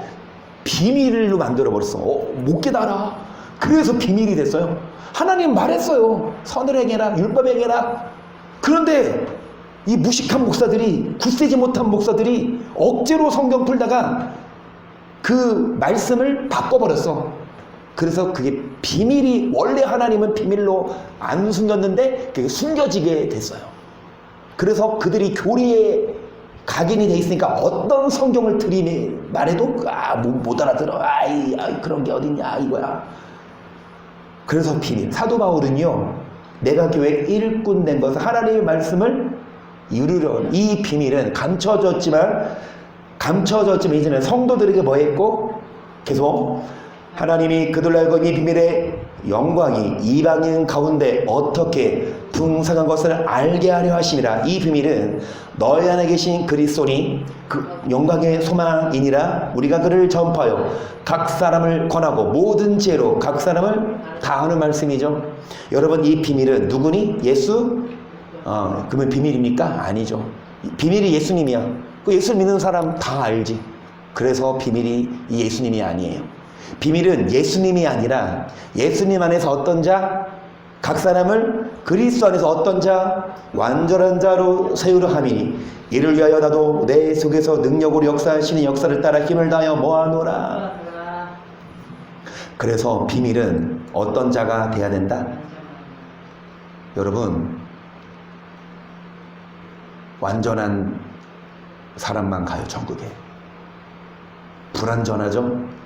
비밀로 만들어버렸어. 못 깨달아. 그래서 비밀이 됐어요. 하나님 말했어요. 선을 행해라. 율법 행해라. 그런데 이 무식한 목사들이, 굳세지 못한 목사들이 억지로 성경 풀다가 그 말씀을 바꿔버렸어. 그래서 그게 비밀이, 원래 하나님은 비밀로 안 숨겼는데 그게 숨겨지게 됐어요. 그래서 그들이 교리에 각인이 돼 있으니까 어떤 성경을 말해도 못 알아들어. 그런 게 어딨냐 이거야. 그래서 비밀. 사도 바울은요 내가 교회 일꾼 된 것은 하나님의 말씀을 이루려는 이 비밀은 감춰졌지만 이제는 성도들에게 뭐 했고 계속 하나님이 그들로 하여금 이 비밀의 영광이 이방인 가운데 어떻게 풍성한 것을 알게 하려 하심이라. 이 비밀은 너희 안에 계신 그리스도니 그 영광의 소망이니라. 우리가 그를 전파하여 각 사람을 권하고 모든 지혜로 각 사람을 다 하는 말씀이죠. 여러분, 이 비밀은 누구니? 예수? 그러면 비밀입니까? 아니죠. 비밀이 예수님이야. 그 예수 믿는 사람 다 알지. 그래서 비밀이 이 예수님이 아니에요. 비밀은 예수님이 아니라 예수님 안에서 어떤 자? 각 사람을 그리스도 안에서 어떤 자? 완전한 자로 세우려 함이니 이를 위하여 나도 내 속에서 능력으로 역사하시는 역사를 따라 힘을 다하여 모아노라. 그래서 비밀은 어떤 자가 돼야 된다? 여러분, 완전한 사람만 가요. 천국에. 불완전하죠?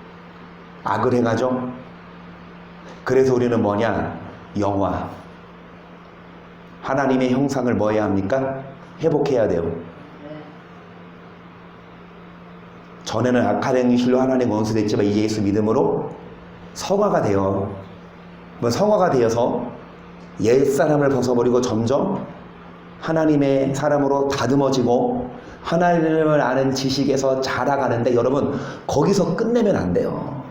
악을 행하죠? 그래서 우리는 뭐냐? 영화. 하나님의 형상을 뭐 해야 합니까? 회복해야 돼요. 전에는 악한 행실로 하나님 원수 됐지만 이제 예수 믿음으로 성화가 돼요. 성화가 되어서 옛사람을 벗어버리고 점점 하나님의 사람으로 다듬어지고 하나님을 아는 지식에서 자라가는데, 여러분 거기서 끝내면 안 돼요.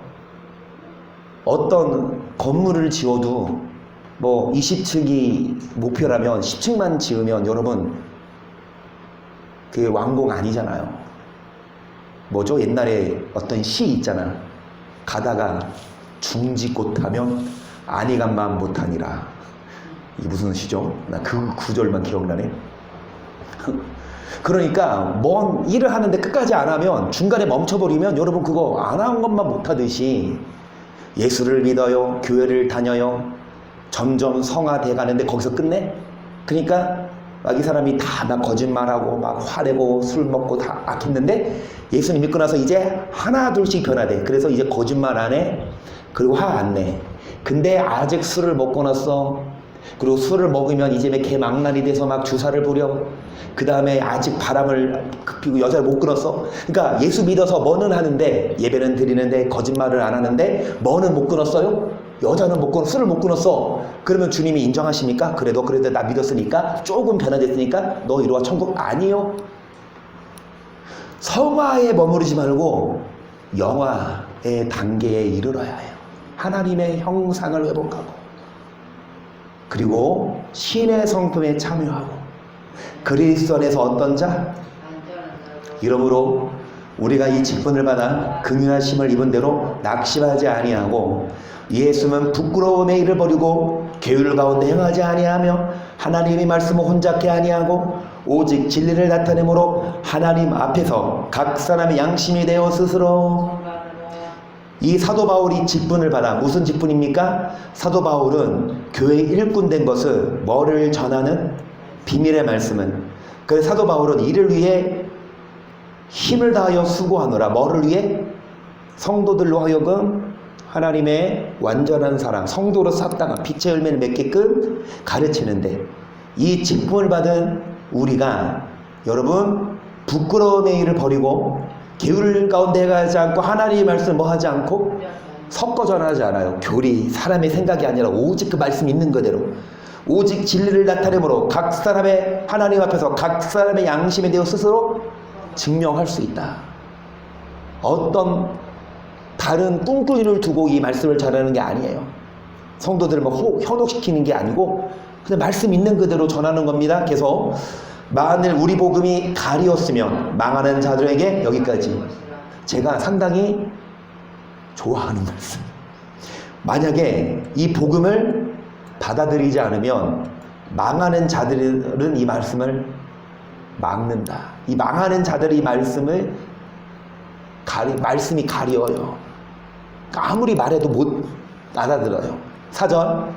어떤 건물을 지어도 뭐 20층이 목표라면 10층만 지으면 여러분 그게 완공 아니잖아요. 뭐죠? 옛날에 어떤 시 있잖아. 가다가 중지꽃하면 안이간만 못하니라. 이게 무슨 시죠? 나 그 구절만 기억나네. 그러니까 뭔 일을 하는데 끝까지 안 하면, 중간에 멈춰버리면 여러분 그거 안 한 것만 못하듯이 예수를 믿어요, 교회를 다녀요, 점점 성화돼 가는데 거기서 끝내? 그러니까 막 이 사람이 다 막 거짓말하고 막 화내고 술 먹고 다 악했는데 예수님 믿고 나서 이제 하나 둘씩 변화돼. 그래서 이제 거짓말 안 해, 그리고 화 안 내. 근데 아직 술을 먹고 났어. 그리고 술을 먹으면 이제 개 망난이 돼서 막 주사를 부려. 그 다음에 아직 바람을 피고 여자를 못 끊었어. 그러니까 예수 믿어서 뭐는 하는데, 예배는 드리는데 거짓말을 안 하는데 뭐는 못 끊었어요? 여자는 못 끊어, 술을 못 끊었어. 그러면 주님이 인정하십니까? 그래도 나 믿었으니까, 조금 변화됐으니까 너 이리 와 천국? 아니요. 성화에 머무르지 말고 영화의 단계에 이르러야 해요. 하나님의 형상을 회복하고, 그리고 신의 성품에 참여하고, 그리스도 안에서 어떤 자? 이러므로 우리가 이 직분을 받아 긍휼하심을 입은 대로 낙심하지 아니하고 예수는 부끄러움의 일을 버리고 계율 가운데 행하지 아니하며 하나님의 말씀을 혼잡게 아니하고 오직 진리를 나타내므로 하나님 앞에서 각 사람의 양심이 되어 스스로. 이 사도 바울이 직분을 받아, 무슨 직분입니까? 사도 바울은 교회 일꾼 된 것을 뭐를 전하는? 비밀의 말씀은. 그래서 사도 바울은 이를 위해 힘을 다하여 수고하노라. 뭐를 위해? 성도들로 하여금 하나님의 완전한 사람, 성도로 싹다가 빛의 열매를 맺게끔 가르치는데, 이 직분을 받은 우리가 여러분 부끄러움의 일을 버리고 계율 가운데 가지 않고 하나님의 말씀을 뭐 하지 않고 섞어 전하지 않아요. 교리, 사람의 생각이 아니라 오직 그 말씀 있는 그대로, 오직 진리를 나타내므로 각 사람의 하나님 앞에서 각 사람의 양심에 대해 스스로 증명할 수 있다. 어떤 다른 꿍꿍이를 두고 이 말씀을 전하는 게 아니에요. 성도들을 뭐 현혹시키는 게 아니고 그냥 말씀 있는 그대로 전하는 겁니다. 계속 만일 우리 복음이 가리었으면 망하는 자들에게, 여기까지 제가 상당히 좋아하는 말씀. 만약에 이 복음을 받아들이지 않으면 망하는 자들은 이 말씀을 막는다. 이 망하는 자들이 이 말씀을 말씀이 가려요. 아무리 말해도 못 알아들어요. 4절,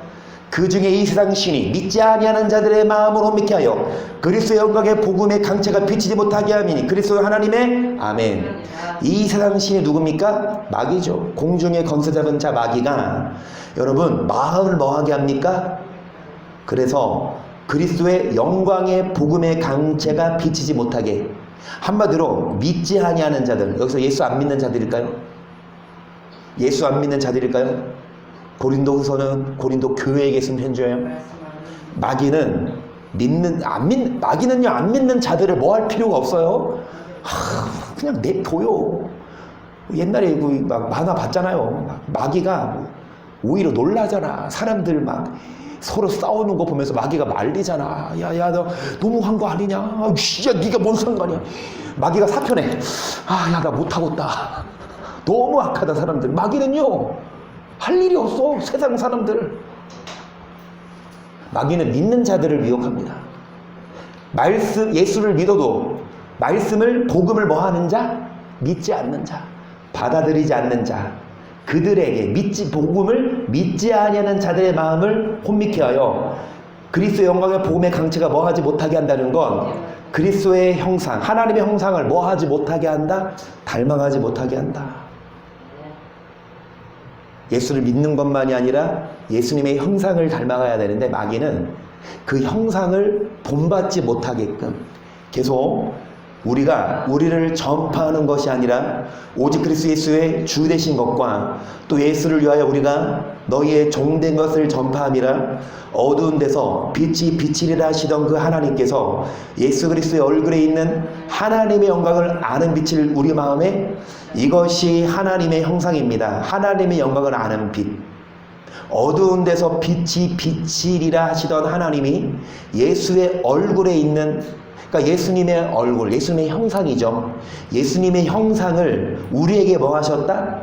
그 중에 이 세상 신이 믿지 아니하는 자들의 마음을 혼미케 하여 그리스도의 영광의 복음의 강체가 비치지 못하게 하미니 그리스도 하나님의 아멘. 이 세상 신이 누굽니까? 마귀죠. 공중에 건세 잡은 자 마귀가 여러분 마음을 뭐하게 합니까? 그래서 그리스도의 영광의 복음의 강체가 비치지 못하게. 한마디로 믿지 아니하는 자들, 여기서 예수 안 믿는 자들일까요? 예수 안 믿는 자들일까요? 고린도서는 고린도 교회에게 쓴 편지예요. 마귀는 마귀는요 안 믿는 자들을 뭐 할 필요가 없어요. 그냥 내둬요. 옛날에 막 만화 봤잖아요. 마귀가 오히려 놀라잖아. 사람들 막 서로 싸우는 거 보면서 마귀가 말리잖아. 야야 너 너무한 거 아니냐? 야 네가 뭔 상관이야? 마귀가 사표내. 야 나 못하겠다. 너무 악하다 사람들. 마귀는요 할 일이 없어. 세상 사람들. 마귀는 믿는 자들을 미혹합니다. 예수를 믿어도 말씀을 복음을 뭐 하는 자? 믿지 않는 자, 받아들이지 않는 자, 그들에게 복음을 믿지 아니하는 자들의 마음을 혼미케 하여 그리스도의 영광의 복음의 강체가 뭐 하지 못하게 한다는 건 그리스도의 형상, 하나님의 형상을 뭐 하지 못하게 한다? 닮아가지 못하게 한다. 예수를 믿는 것만이 아니라 예수님의 형상을 닮아가야 되는데 마귀는 그 형상을 본받지 못하게끔 계속 우리를 전파하는 것이 아니라 오직 그리스도 예수의 주 되신 것과 또 예수를 위하여 우리가 너희의 종된 것을 전파함이라. 어두운 데서 빛이 비치리라 하시던 그 하나님께서 예수 그리스도의 얼굴에 있는 하나님의 영광을 아는 빛을 우리 마음에, 이것이 하나님의 형상입니다. 하나님의 영광을 아는 빛. 어두운 데서 빛이 비치리라 하시던 하나님이 예수의 얼굴에 있는, 그러니까 예수님의 얼굴, 예수님의 형상이죠. 예수님의 형상을 우리에게 뭐 하셨다?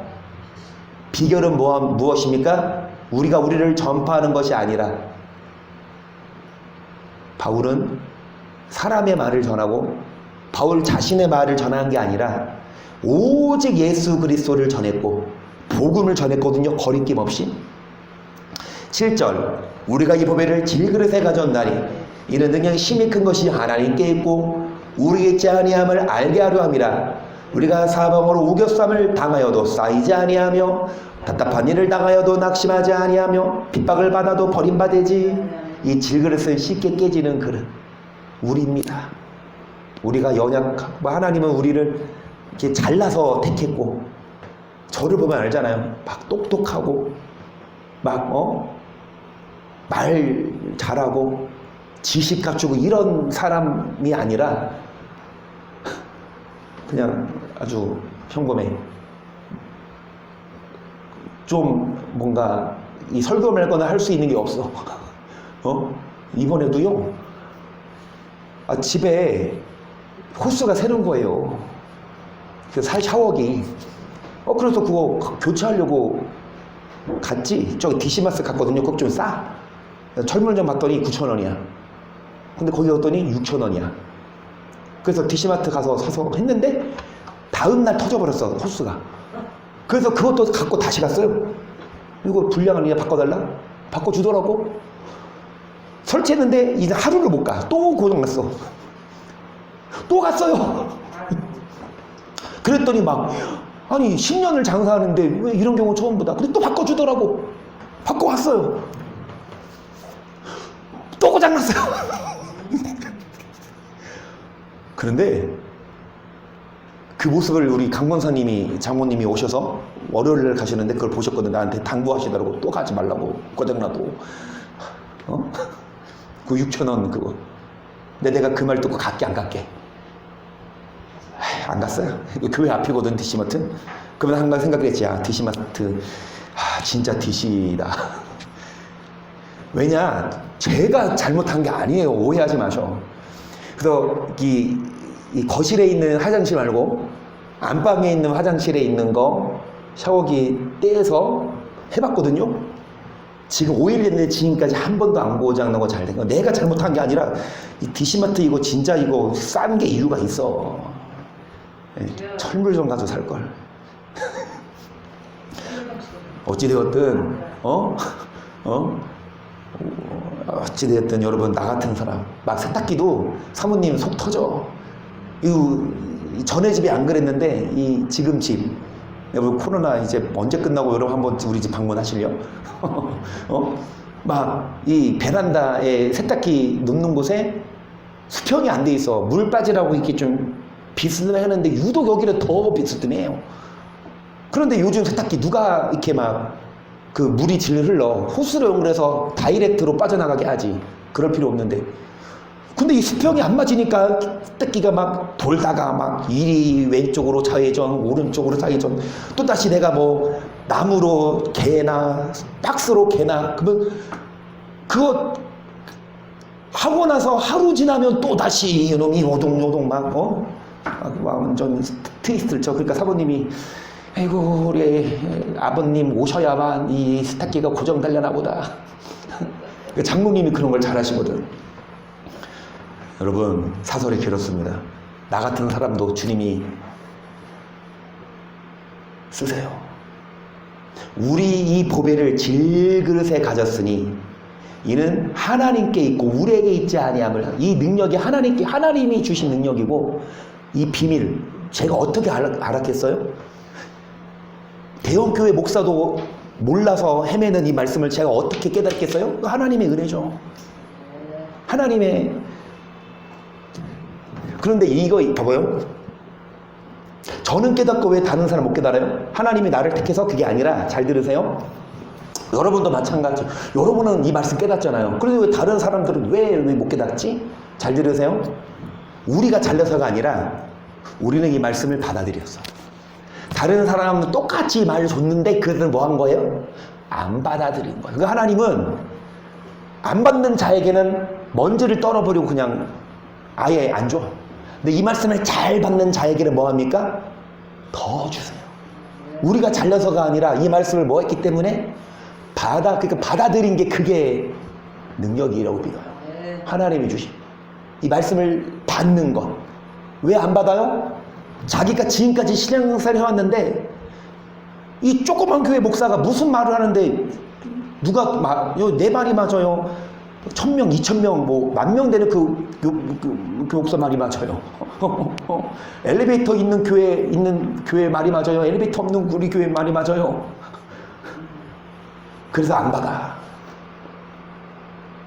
비결은 무엇입니까? 우리를 전파하는 것이 아니라, 바울은 사람의 말을 전하고 바울 자신의 말을 전한 게 아니라 오직 예수 그리스도를 전했고 복음을 전했거든요. 거리낌 없이. 7절, 우리가 이 보배를 질그릇에 가져온다니 이는 능력이 심히 큰 것이 하나님께 있고 우리의 있지 아니함을 알게 하려 함이라. 우리가 사방으로 우겨쌈을 당하여도 쌓이지 아니하며 답답한 일을 당하여도 낙심하지 아니하며 핍박을 받아도 버림받지. 이 질그릇을 쉽게 깨지는 그릇 우리입니다. 우리가 연약하고 하나님은 우리를 이렇게 잘라서 택했고, 저를 보면 알잖아요. 막 똑똑하고 막 말 잘하고 지식 갖추고 이런 사람이 아니라 그냥 아주 평범해. 좀 뭔가 이 설교 말거나 할 수 있는 게 없어. 이번에도요, 집에 호스가 새는 거예요. 그 샤워기. 그래서 그거 교체하려고 갔지. 저기 디시마스 갔거든요. 그거 좀 싸. 철물점 봤더니 9,000원이야. 근데 거기 갔더니 6,000원이야. 그래서 디시마트 가서 사서 했는데 다음날 터져버렸어, 호스가. 그래서 그것도 갖고 다시 갔어요. 이거 불량 아니냐, 바꿔달라? 바꿔주더라고. 설치했는데 이제 하루를 못 가. 또 고장났어. 또 갔어요. 그랬더니 아니 10년을 장사하는데 왜 이런 경우 처음 보다. 근데 또 바꿔주더라고. 바꿔왔어요. 또 고장났어요. 그런데 그 모습을 우리 장모님이 오셔서 월요일날 가시는데 그걸 보셨거든. 나한테 당부하시더라고. 또 가지 말라고. 고장나도. 그 6,000원 그거. 근데 내가 그 말 듣고 갈게 안 갈게? 안 갔어요. 교회 앞이거든, 디시마트. 그러면 한번 생각했지. 디시마트 진짜 디시다. 왜냐, 제가 잘못한 게 아니에요. 오해하지 마셔. 그래서 이 거실에 있는 화장실 말고 안방에 있는 화장실에 있는 거 샤워기 떼서 해봤거든요. 지금 5일 됐는데 지금까지 한 번도 안 고장나고 잘 된 거. 내가 잘못한 게 아니라 이 디시마트 이거 진짜 이거 싼 게 이유가 있어. 철물점 가서 살걸. 어찌되었든 어찌되었든 여러분, 나 같은 사람 막 세탁기도 사모님 속 터져. 전에 집이 안 그랬는데 이 지금 집, 여러분 코로나 이제 언제 끝나고 여러분 한번 우리 집 방문하실래요? 막 이 베란다에 세탁기 놓는 곳에 수평이 안 돼 있어. 물 빠지라고 이렇게 좀 비스듬하는데 유독 여기는 더 비스듬해요. 그런데 요즘 세탁기 누가 이렇게 막 그 물이 질 흘러 호스로 연결해서 다이렉트로 빠져나가게 하지. 그럴 필요 없는데. 근데 이 수평이 안 맞으니까 세탁기가 막 돌다가 막 이리 왼쪽으로 좌회전, 오른쪽으로 좌회전, 또 다시 내가 뭐 나무로 개나 박스로 개나 그러면 그거 하고 나서 하루 지나면 또 다시 이놈이 오동오동 막 완전 트위스트를 쳐. 그러니까 사모님이 아이고 우리 아버님 오셔야만 이 세탁기가 고정되려나 보다. 장모님이 그런 걸 잘하시거든. 여러분 사설이 길었습니다. 나 같은 사람도 주님이 쓰세요. 우리 이 보배를 질그릇에 가졌으니 이는 하나님께 있고 우리에게 있지 아니함을. 이 능력이 하나님이 주신 능력이고 이 비밀 제가 어떻게 알았겠어요? 대형교회 목사도 몰라서 헤매는 이 말씀을 제가 어떻게 깨닫겠어요? 하나님의 은혜죠. 하나님의. 그런데 이거 봐봐요. 저는 깨닫고 왜 다른 사람 못 깨달아요? 하나님이 나를 택해서 그게 아니라, 잘 들으세요. 여러분도 마찬가지. 여러분은 이 말씀 깨닫잖아요. 그런데 왜 다른 사람들은 왜 못 깨닫지? 잘 들으세요. 우리가 잘려서가 아니라 우리는 이 말씀을 받아들였어. 다른 사람은 똑같이 말 줬는데 그들은 뭐 한 거예요? 안 받아들인 거예요. 그러니까 하나님은 안 받는 자에게는 먼지를 떨어버리고 그냥 아예 안 줘. 근데 이 말씀을 잘 받는 자에게는 뭐 합니까? 더 주세요. 우리가 잘려서가 아니라 이 말씀을 뭐 했기 때문에 그러니까 받아들인 게 그게 능력이라고 믿어요. 하나님이 주신 이 말씀을 받는 것. 왜 안 받아요? 자기가 지금까지 신앙생활 해왔는데 이 조그만 교회 목사가 무슨 말을 하는데 누가 내 말이 맞아요. 1000명, 2000명, 뭐 10,000명 되는 그 목사 말이 맞아요. 엘리베이터 있는 교회 말이 맞아요. 엘리베이터 없는 우리 교회 말이 맞아요. 그래서 안 받아.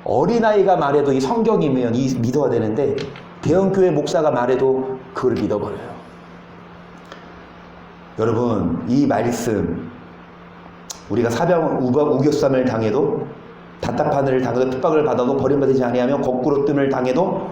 어린아이가 말해도 이 성경이면 믿어야 되는데 대형교회 목사가 말해도 그걸 믿어버려요. 여러분 이 말씀 우리가 사병 우겨쌈을 당해도 답답한 일을 당해도 핍박을 받아도 버림받지 아니하며 거꾸로 뜸을 당해도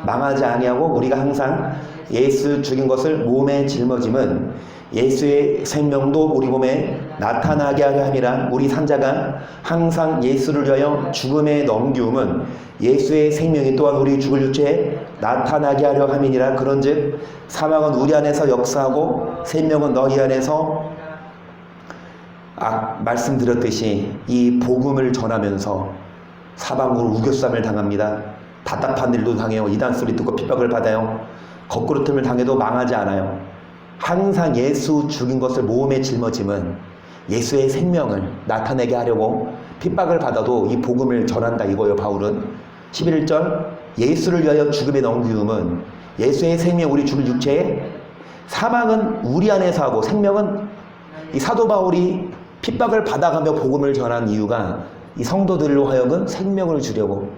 망하지 아니하고 우리가 항상 예수 죽인 것을 몸에 짊어짐은 예수의 생명도 우리 몸에 나타나게 하려 함이라. 우리 산자가 항상 예수를 위하여 죽음에 넘기움은 예수의 생명이 또한 우리 죽을 육체에 나타나게 하려 함이니라. 그런즉 사망은 우리 안에서 역사하고 생명은 너희 안에서 말씀드렸듯이 이 복음을 전하면서 사방으로 우겨쌈을 당합니다. 답답한 일도 당해요. 이단 소리 듣고 핍박을 받아요. 거꾸로 틈을 당해도 망하지 않아요. 항상 예수 죽인 것을 몸에 짊어짐은 예수의 생명을 나타내게 하려고 핍박을 받아도 이 복음을 전한다 이거예요. 바울은 11절 예수를 위하여 죽음에 넘기움은 예수의 생명 우리 죽을 육체에 사망은 우리 안에서 하고 생명은 이 사도 바울이 핍박을 받아가며 복음을 전한 이유가 이 성도들로 하여금 생명을 주려고.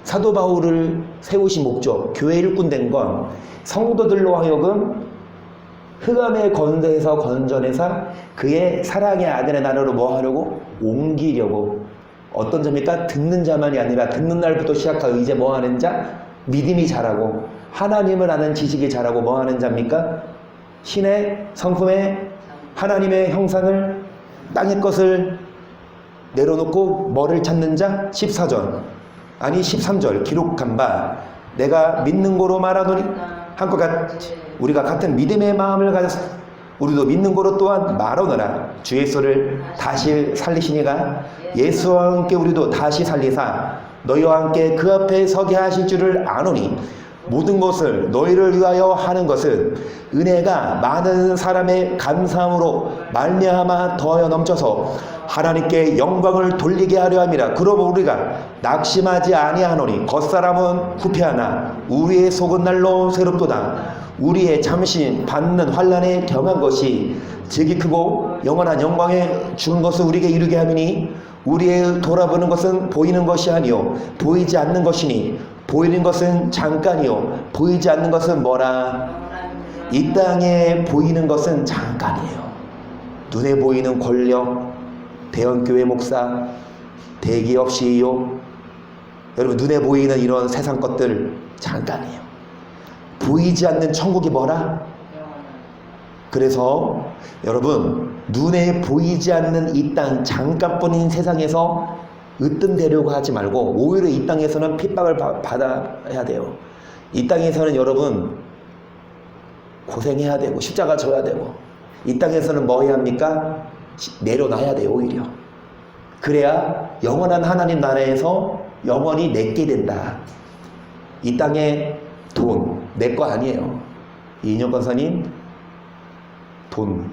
사도 바울을 세우신 목적, 교회 일꾼 된 건 성도들로 하여금 흑암의 건대에서 건전해서 그의 사랑의 아들의 나라로 뭐 하려고? 옮기려고. 어떤 자입니까? 듣는 자만이 아니라 듣는 날부터 시작하여 이제 뭐 하는 자? 믿음이 자라고 하나님을 아는 지식이 자라고 뭐 하는 자입니까? 신의 성품의 하나님의 형상을 땅의 것을 내려놓고 뭐를 찾는 자? 14절 아니 13절 기록한 바 내가 믿는 거로 말하노니 한것 같이 우리가 같은 믿음의 마음을 가졌어. 우리도 믿는 거로 또한 말하노라. 주 예수를 다시 살리시니가 예수와 함께 우리도 다시 살리사 너희와 함께 그 앞에 서게 하실 줄을 아노니 모든 것을 너희를 위하여 하는 것은 은혜가 많은 사람의 감사함으로 말미암아 더하여 넘쳐서 하나님께 영광을 돌리게 하려 함이라. 그러므로 우리가 낙심하지 아니하노니 겉사람은 후패하나 우리의 속은 날로 새롭도다. 우리의 잠시 받는 환난에 경한 것이 지극히 크고 영원한 영광에 주는 것을 우리에게 이루게 하미니 우리의 돌아보는 것은 보이는 것이 아니요 보이지 않는 것이니 보이는 것은 잠깐이요 보이지 않는 것은 뭐라? 이 땅에 보이는 것은 잠깐이에요. 눈에 보이는 권력, 대형교회 목사, 대기업 CEO, 여러분 눈에 보이는 이런 세상 것들 잠깐이에요. 보이지 않는 천국이 뭐라? 그래서 여러분 눈에 보이지 않는 이 땅 잠깐뿐인 세상에서 으뜸되려고 하지 말고 오히려 이 땅에서는 핍박을 받아야 돼요. 이 땅에서는 여러분 고생해야 되고 십자가 져야 되고 이 땅에서는 뭐 해야 합니까? 내려놔야 돼요. 오히려 그래야 영원한 하나님 나라에서 영원히 내게 된다. 이 땅에 돈 내 거 아니에요. 이인영 권사님 돈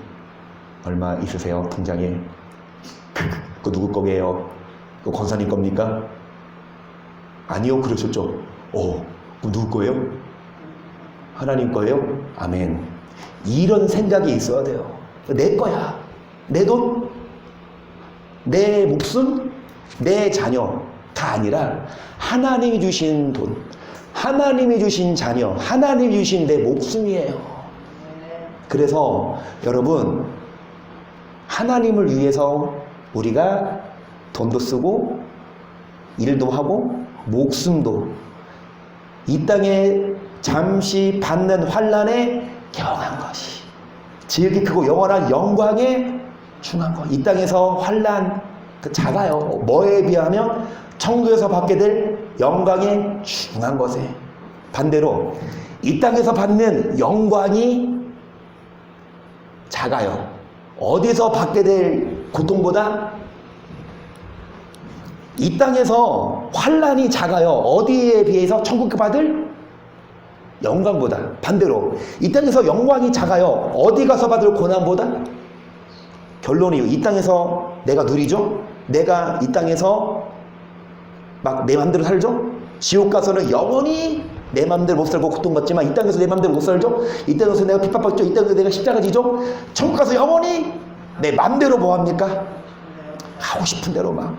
얼마 있으세요? 통장에? 그거 누구 거게요? 그거 권사님 겁니까? 아니요 그러셨죠? 그럼 누구 거예요? 하나님 거예요? 아멘. 이런 생각이 있어야 돼요. 내 거야. 내 돈, 내 목숨, 내 자녀가 아니라 하나님이 주신 돈, 하나님이 주신 자녀, 하나님이 주신 내 목숨이에요. 그래서 여러분 하나님을 위해서 우리가 돈도 쓰고 일도 하고 목숨도 이 땅에 잠시 받는 환난에 경한 것이 지극히 크고 영원한 영광에 중한 것. 이 땅에서 환난 작아요. 뭐에 비하면 천국에서 받게 될 영광에 중한 것에 반대로 이 땅에서 받는 영광이 작아요. 어디서 받게 될 고통보다 이 땅에서 환난이 작아요. 어디에 비해서 천국에 받을 영광보다. 반대로 이 땅에서 영광이 작아요. 어디 가서 받을 고난보다. 결론이 이 땅에서 내가 누리죠? 내가 이 땅에서 막 내 맘대로 살죠? 지옥 가서는 영원히 내 맘대로 못 살고 고통받지만 이 땅에서 내 맘대로 못 살죠? 이 땅에서 내가 핍박받죠? 이 땅에서 내가 십자가 지죠? 천국 가서 영원히 내 맘대로 뭐합니까? 하고 싶은 대로 막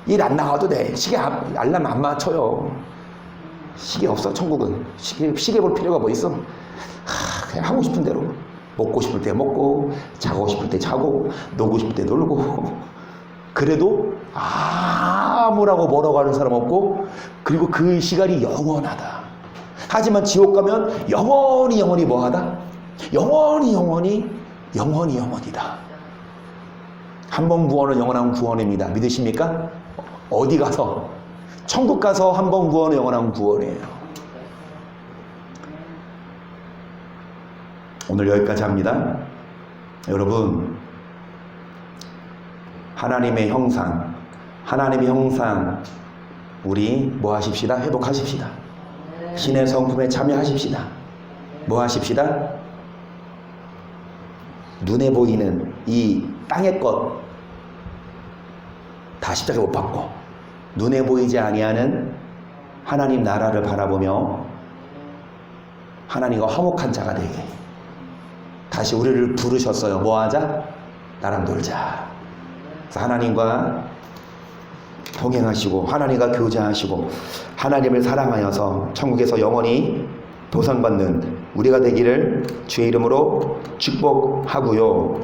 일 안 나가도 돼. 시계 알람 안 맞춰요. 시계 없어. 천국은 시계 볼 필요가 뭐 있어? 그냥 하고 싶은 대로 먹고 싶을 때 먹고 자고 싶을 때 자고 놀고 싶을 때 놀고 그래도 아무라고 뭐라고 하는 사람 없고 그리고 그 시간이 영원하다. 하지만 지옥 가면 영원히 뭐하다? 영원히다. 한 번 구원은 영원한 구원입니다. 믿으십니까? 어디 가서 천국 가서 한 번 구원은 영원한 구원이에요. 오늘 여기까지 합니다. 여러분 하나님의 형상 우리 뭐 하십시다? 회복하십시다. 신의 성품에 참여하십시다. 뭐 하십시다? 눈에 보이는 이 땅의 것 다 십자가 못 받고 눈에 보이지 아니하는 하나님 나라를 바라보며 하나님과 화목한 자가 되게 다시 우리를 부르셨어요. 뭐 하자? 나랑 놀자. 그래서 하나님과 동행하시고 하나님과 교제하시고 하나님을 사랑하여서 천국에서 영원히 보상받는 우리가 되기를 주의 이름으로 축복하고요.